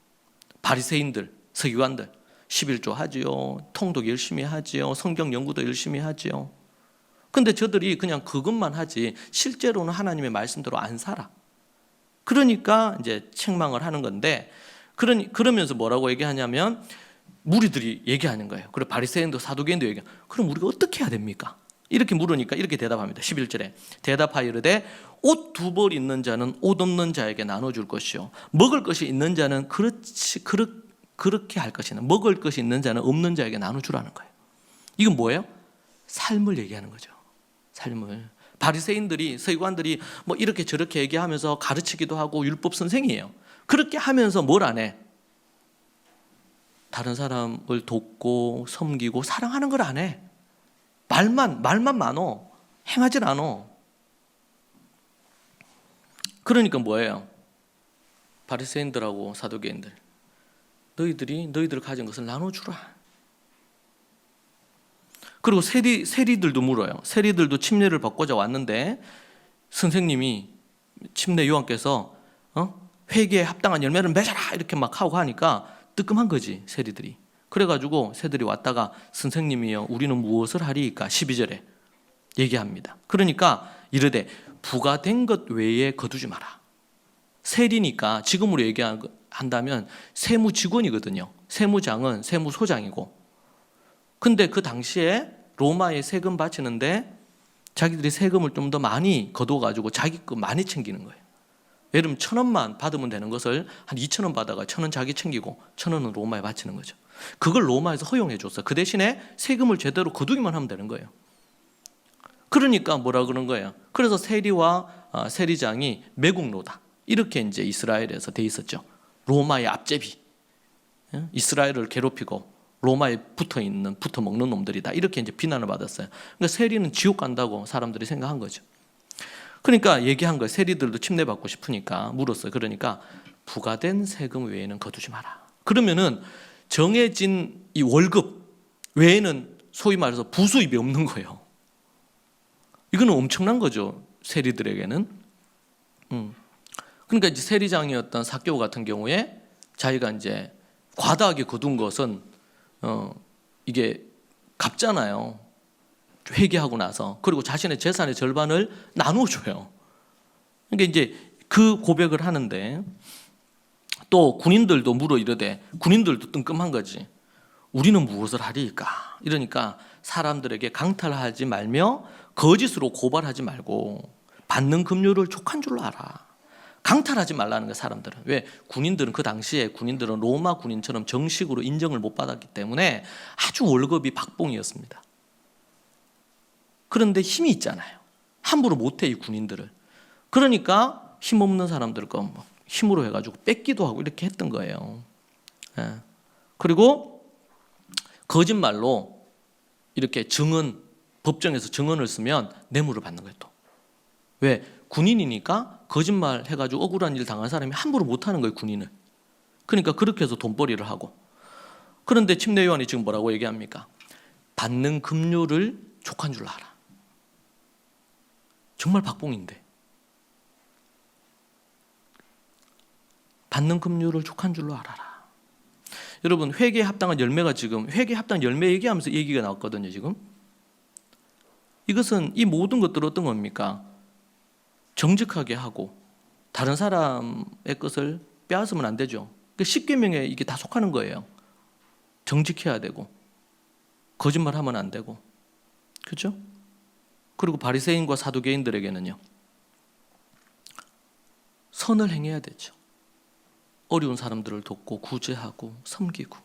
바리새인들, 서기관들 11조 하지요. 통독 열심히 하지요. 성경 연구도 열심히 하지요. 근데 저들이 그냥 그것만 하지 실제로는 하나님의 말씀대로 안 살아. 그러니까 이제 책망을 하는 건데 그러면서 뭐라고 얘기하냐면 무리들이 얘기하는 거예요. 그리고 바리새인도 사두개인도 얘기해요. 그럼 우리가 어떻게 해야 됩니까? 이렇게 물으니까 이렇게 대답합니다. 11절에 대답하여 이르되 옷 2벌 있는 자는 옷 없는 자에게 나눠줄 것이요 먹을 것이 있는 자는 그렇게 할 것이나 먹을 것이 있는 자는 없는 자에게 나눠주라는 거예요. 이건 뭐예요? 삶을 얘기하는 거죠. 삶을. 바리새인들이 서기관들이 뭐 이렇게 저렇게 얘기하면서 가르치기도 하고 율법 선생이에요. 그렇게 하면서 뭘 안 해? 다른 사람을 돕고 섬기고 사랑하는 걸 안 해. 말만 많어. 행하진 않어. 그러니까 뭐예요? 바리새인들하고 사두개인들, 너희들 가진 것을 나눠주라. 그리고 세리들도 물어요. 세리들도 침례를 받고자 왔는데 선생님이 침례 요한께서 회개에 합당한 열매를 맺어라 이렇게 막 하고 하니까 뜨끔한 거지 세리들이. 그래가지고 새들이 왔다가 선생님이여 우리는 무엇을 하리이까 12절에 얘기합니다. 그러니까 이르되 부가된 것 외에 거두지 마라. 세리니까 지금으로 얘기한다면 세무 직원이거든요. 세무장은 세무소장이고, 근데 그 당시에 로마에 세금 바치는데 자기들이 세금을 좀 더 많이 거둬가지고 자기 거 많이 챙기는 거예요. 예를 들면 1,000원만 받으면 되는 것을 한 2,000원 받아가 1,000원 자기 챙기고 1,000원은 로마에 바치는 거죠. 그걸 로마에서 허용해 줬어요. 그 대신에 세금을 제대로 거두기만 하면 되는 거예요. 그러니까 뭐라 그런 거예요. 그래서 세리와 세리장이 매국노다 이렇게 이제 이스라엘에서 돼 있었죠. 로마의 앞제비, 이스라엘을 괴롭히고 로마에 붙어 먹는 놈들이다 이렇게 이제 비난을 받았어요. 그러니까 세리는 지옥 간다고 사람들이 생각한 거죠. 그러니까 얘기한 거예요. 세리들도 침례받고 싶으니까 물었어요. 그러니까 부가된 세금 외에는 거두지 마라. 그러면은 정해진 이 월급 외에는 소위 말해서 부수입이 없는 거예요. 이거는 엄청난 거죠. 세리들에게는. 그러니까 이제 세리장이었던 삭개오 같은 경우에 자기가 이제 과다하게 거둔 것은 이게 갚잖아요. 회개하고 나서. 그리고 자신의 재산의 절반을 나눠줘요. 그러니까 이제 그 고백을 하는데 또 군인들도 물어 이르되, 군인들도 뜬금한 거지. 우리는 무엇을 하리이까? 이러니까 사람들에게 강탈하지 말며 거짓으로 고발하지 말고 받는 급료를 족한 줄로 알아. 강탈하지 말라는 거예요, 사람들은. 왜? 군인들은 그 당시에 군인들은 로마 군인처럼 정식으로 인정을 못 받았기 때문에 아주 월급이 박봉이었습니다. 그런데 힘이 있잖아요. 함부로 못해, 이 군인들을. 그러니까 힘없는 사람들 거 힘으로 해가지고 뺏기도 하고 이렇게 했던 거예요. 그리고 거짓말로 이렇게 법정에서 증언을 쓰면 뇌물을 받는 거예요, 또. 왜? 군인이니까 거짓말 해가지고 억울한 일 당한 사람이 함부로 못하는 거예요, 군인을. 그러니까 그렇게 해서 돈벌이를 하고. 그런데 침례 요한이 지금 뭐라고 얘기합니까? 받는 급료를 족한 줄 알아. 정말 박봉인데. 받는 급료를 족한 줄로 알아라. 여러분, 회개에 합당한 열매가 지금 회개에 합당한 열매 얘기하면서 얘기가 나왔거든요, 지금. 이것은 이 모든 것들은 어떤 겁니까? 정직하게 하고 다른 사람의 것을 빼앗으면 안 되죠. 그러니까 10계명에 이게 다 속하는 거예요. 정직해야 되고 거짓말하면 안 되고, 그렇죠? 그리고 바리새인과 사두개인들에게는요, 선을 행해야 되죠. 어려운 사람들을 돕고 구제하고 섬기고.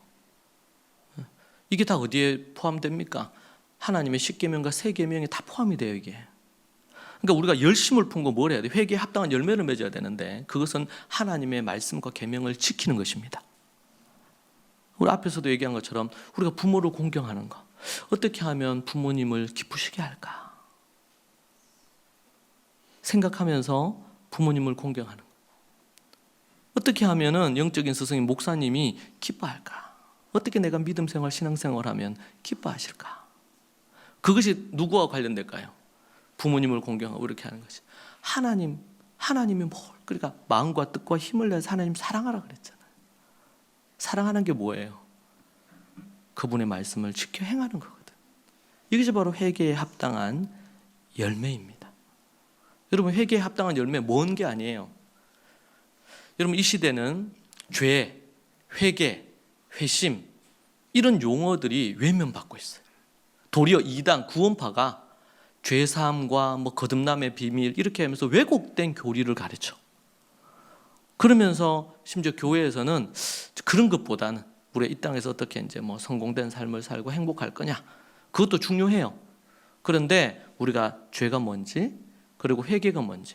이게 다 어디에 포함됩니까? 하나님의 10계명과 3계명에 다 포함이 돼요, 이게. 그러니까 우리가 열심을 품고 뭘 해야 돼? 회개에 합당한 열매를 맺어야 되는데 그것은 하나님의 말씀과 계명을 지키는 것입니다. 우리 앞에서도 얘기한 것처럼 우리가 부모를 공경하는 거, 어떻게 하면 부모님을 기쁘시게 할까 생각하면서 부모님을 공경하는 거. 어떻게 하면은 영적인 스승인 목사님이 기뻐할까? 어떻게 내가 믿음 생활, 신앙 생활하면 기뻐하실까? 그것이 누구와 관련될까요? 부모님을 공경하고 이렇게 하는 것이. 하나님이 그러니까 마음과 뜻과 힘을 내서 하나님 사랑하라 그랬잖아요. 사랑하는 게 뭐예요? 그분의 말씀을 지켜 행하는 거거든. 이것이 바로 회개에 합당한 열매입니다. 여러분, 회개에 합당한 열매 먼 게 아니에요. 여러분, 이 시대는 죄, 회개, 회심 이런 용어들이 외면받고 있어요. 도리어 이단, 구원파가 죄사함과 거듭남의 비밀 이렇게 하면서 왜곡된 교리를 가르쳐. 그러면서 심지어 교회에서는 그런 것보다는 우리 이 땅에서 어떻게 이제 성공된 삶을 살고 행복할 거냐, 그것도 중요해요. 그런데 우리가 죄가 뭔지, 그리고 회개가 뭔지,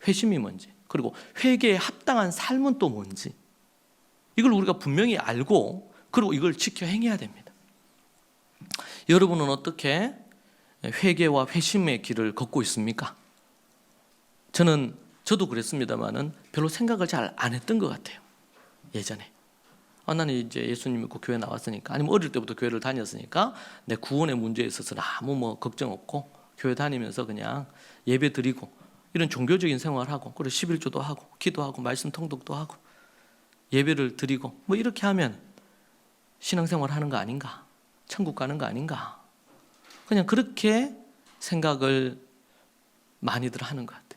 회심이 뭔지, 그리고 회개에 합당한 삶은 또 뭔지, 이걸 우리가 분명히 알고 그리고 이걸 지켜 행해야 됩니다. 여러분은 어떻게 회개와 회심의 길을 걷고 있습니까? 저는 저도 그랬습니다만은 별로 생각을 잘 안 했던 것 같아요. 예전에. 나는 이제 예수님 믿고 교회 나왔으니까, 아니면 어릴 때부터 교회를 다녔으니까 내 구원의 문제에 있어서 아무 뭐 걱정 없고 교회 다니면서 그냥 예배 드리고 이런 종교적인 생활하고, 그리고 11조도 하고 기도하고 말씀 통독도 하고 예배를 드리고 뭐 이렇게 하면 신앙생활 하는 거 아닌가, 천국 가는 거 아닌가, 그냥 그렇게 생각을 많이들 하는 것 같아요.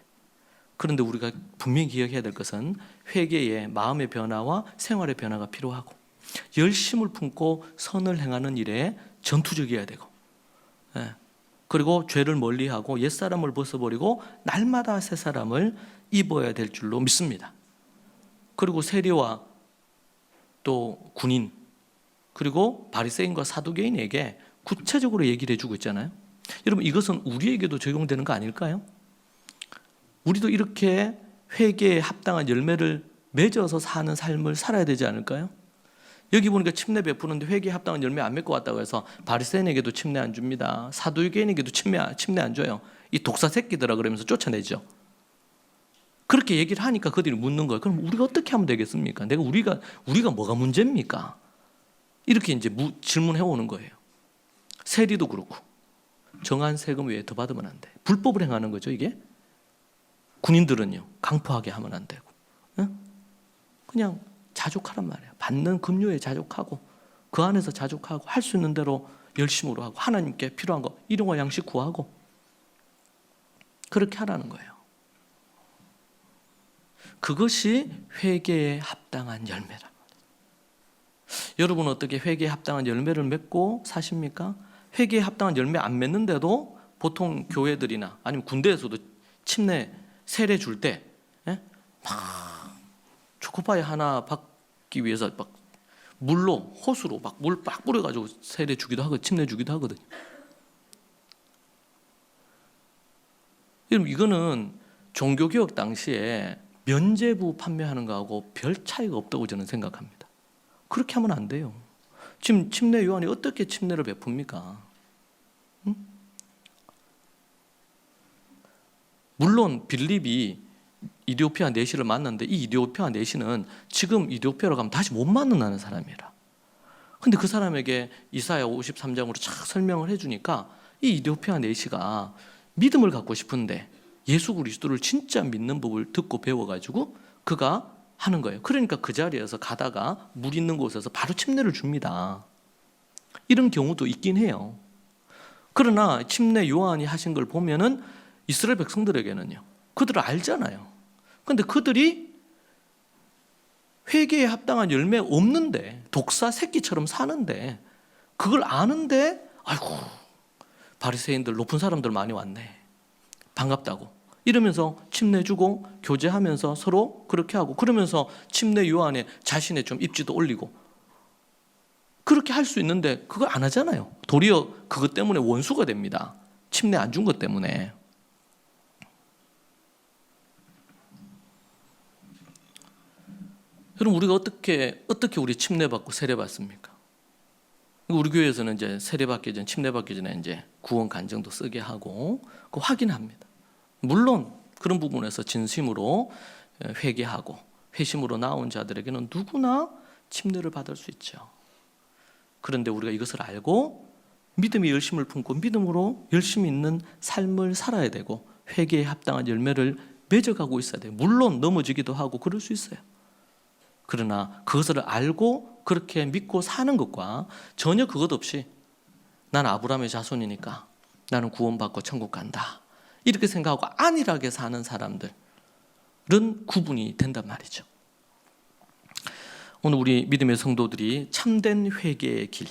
그런데 우리가 분명히 기억해야 될 것은 회개의 마음의 변화와 생활의 변화가 필요하고, 열심을 품고 선을 행하는 일에 전투적이어야 되고, 그리고 죄를 멀리하고 옛사람을 벗어버리고 날마다 새 사람을 입어야 될 줄로 믿습니다. 그리고 세리와 또 군인, 그리고 바리새인과 사두개인에게 구체적으로 얘기를 해주고 있잖아요. 여러분, 이것은 우리에게도 적용되는 거 아닐까요? 우리도 이렇게 회개에 합당한 열매를 맺어서 사는 삶을 살아야 되지 않을까요? 여기 보니까 침례 베푸는데 회개에 합당한 열매 안 맺고 왔다고 해서 바리새인에게도 침례 안 줍니다. 사두개인에게도 침례 안 줘요. 이 독사 새끼들아 그러면서 쫓아내죠. 그렇게 얘기를 하니까 그들이 묻는 거예요. 그럼 우리가 어떻게 하면 되겠습니까? 우리가 뭐가 문제입니까? 이렇게 이제 질문해 오는 거예요. 세리도 그렇고, 정한 세금 외에 더 받으면 안 돼. 불법을 행하는 거죠, 이게. 군인들은요, 강포하게 하면 안 되고, 그냥 자족하란 말이에요. 받는 급료에 자족하고, 그 안에서 자족하고, 할 수 있는 대로 열심으로 하고, 하나님께 필요한 거 일용할 양식 구하고, 그렇게 하라는 거예요. 그것이 회개에 합당한 열매라. 여러분은 어떻게 회개에 합당한 열매를 맺고 사십니까? 회개에 합당한 열매 안 맺는데도 보통 교회들이나 아니면 군대에서도 침례 세례 줄 때 막 초코파이 하나 받기 위해서 막 물로, 호수로 막 물 빡 뿌려가지고 세례 주기도 하고 침례 주기도 하거든요. 여러분, 이거는 종교개혁 당시에 면죄부 판매하는 거하고 별 차이가 없다고 저는 생각합니다. 그렇게 하면 안 돼요. 지금 침례 요한이 어떻게 침례를 베풉니까? 물론 빌립이 이디오피아 내시를 만났는데, 이 이디오피아 내시는 지금 이디오피아로 가면 다시 못 만나는 사람이라. 근데 그 사람에게 이사야 53장으로 쫙 설명을 해주니까 이 이디오피아 내시가 믿음을 갖고 싶은데 예수 그리스도를 진짜 믿는 법을 듣고 배워가지고 그가 하는 거예요. 그러니까 그 자리에서 가다가 물 있는 곳에서 바로 침례를 줍니다. 이런 경우도 있긴 해요. 그러나 침례 요한이 하신 걸 보면은 이스라엘 백성들에게는요, 그들을 알잖아요. 근데 그들이 회개에 합당한 열매 없는데, 독사 새끼처럼 사는데, 그걸 아는데, 아이고, 바리새인들 높은 사람들 많이 왔네, 반갑다고 이러면서 침례 주고 교제하면서 서로 그렇게 하고, 그러면서 침례 요한에 자신의 좀 입지도 올리고 그렇게 할 수 있는데 그걸 안 하잖아요. 도리어 그것 때문에 원수가 됩니다. 침례 안 준 것 때문에. 여러분, 우리가 어떻게 우리 침례 받고 세례 받습니까? 우리 교회에서는 이제 세례 받기 전, 침례 받기 전에 이제 구원 간증도 쓰게 하고 그 확인합니다. 물론 그런 부분에서 진심으로 회개하고 회심으로 나온 자들에게는 누구나 침례를 받을 수 있죠. 그런데 우리가 이것을 알고 믿음의 열심을 품고 믿음으로 열심히 있는 삶을 살아야 되고, 회개에 합당한 열매를 맺어가고 있어야 돼요. 물론 넘어지기도 하고 그럴 수 있어요. 그러나 그것을 알고 그렇게 믿고 사는 것과 전혀 그것 없이 난 아브라함의 자손이니까 나는 구원받고 천국 간다, 이렇게 생각하고 안일하게 사는 사람들은 구분이 된단 말이죠. 오늘 우리 믿음의 성도들이 참된 회개의 길,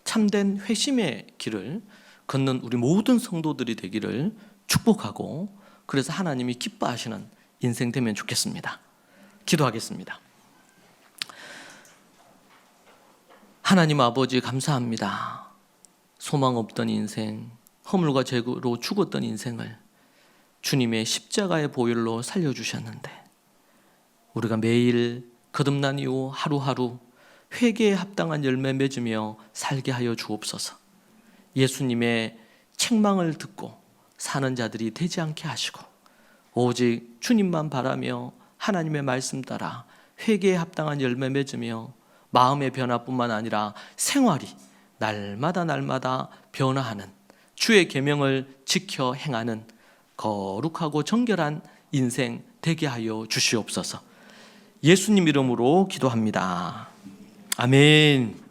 참된 회심의 길을 걷는 우리 모든 성도들이 되기를 축복하고, 그래서 하나님이 기뻐하시는 인생 되면 좋겠습니다. 기도하겠습니다. 하나님 아버지, 감사합니다. 소망 없던 인생, 허물과 죄로 죽었던 인생을 주님의 십자가의 보혈로 살려주셨는데, 우리가 매일 거듭난 이후 하루하루 회개에 합당한 열매 맺으며 살게 하여 주옵소서. 예수님의 책망을 듣고 사는 자들이 되지 않게 하시고, 오직 주님만 바라며 하나님의 말씀 따라 회개에 합당한 열매 맺으며 마음의 변화뿐만 아니라 생활이 날마다 변화하는 주의 계명을 지켜 행하는 거룩하고 정결한 인생 되게 하여 주시옵소서. 예수님 이름으로 기도합니다. 아멘.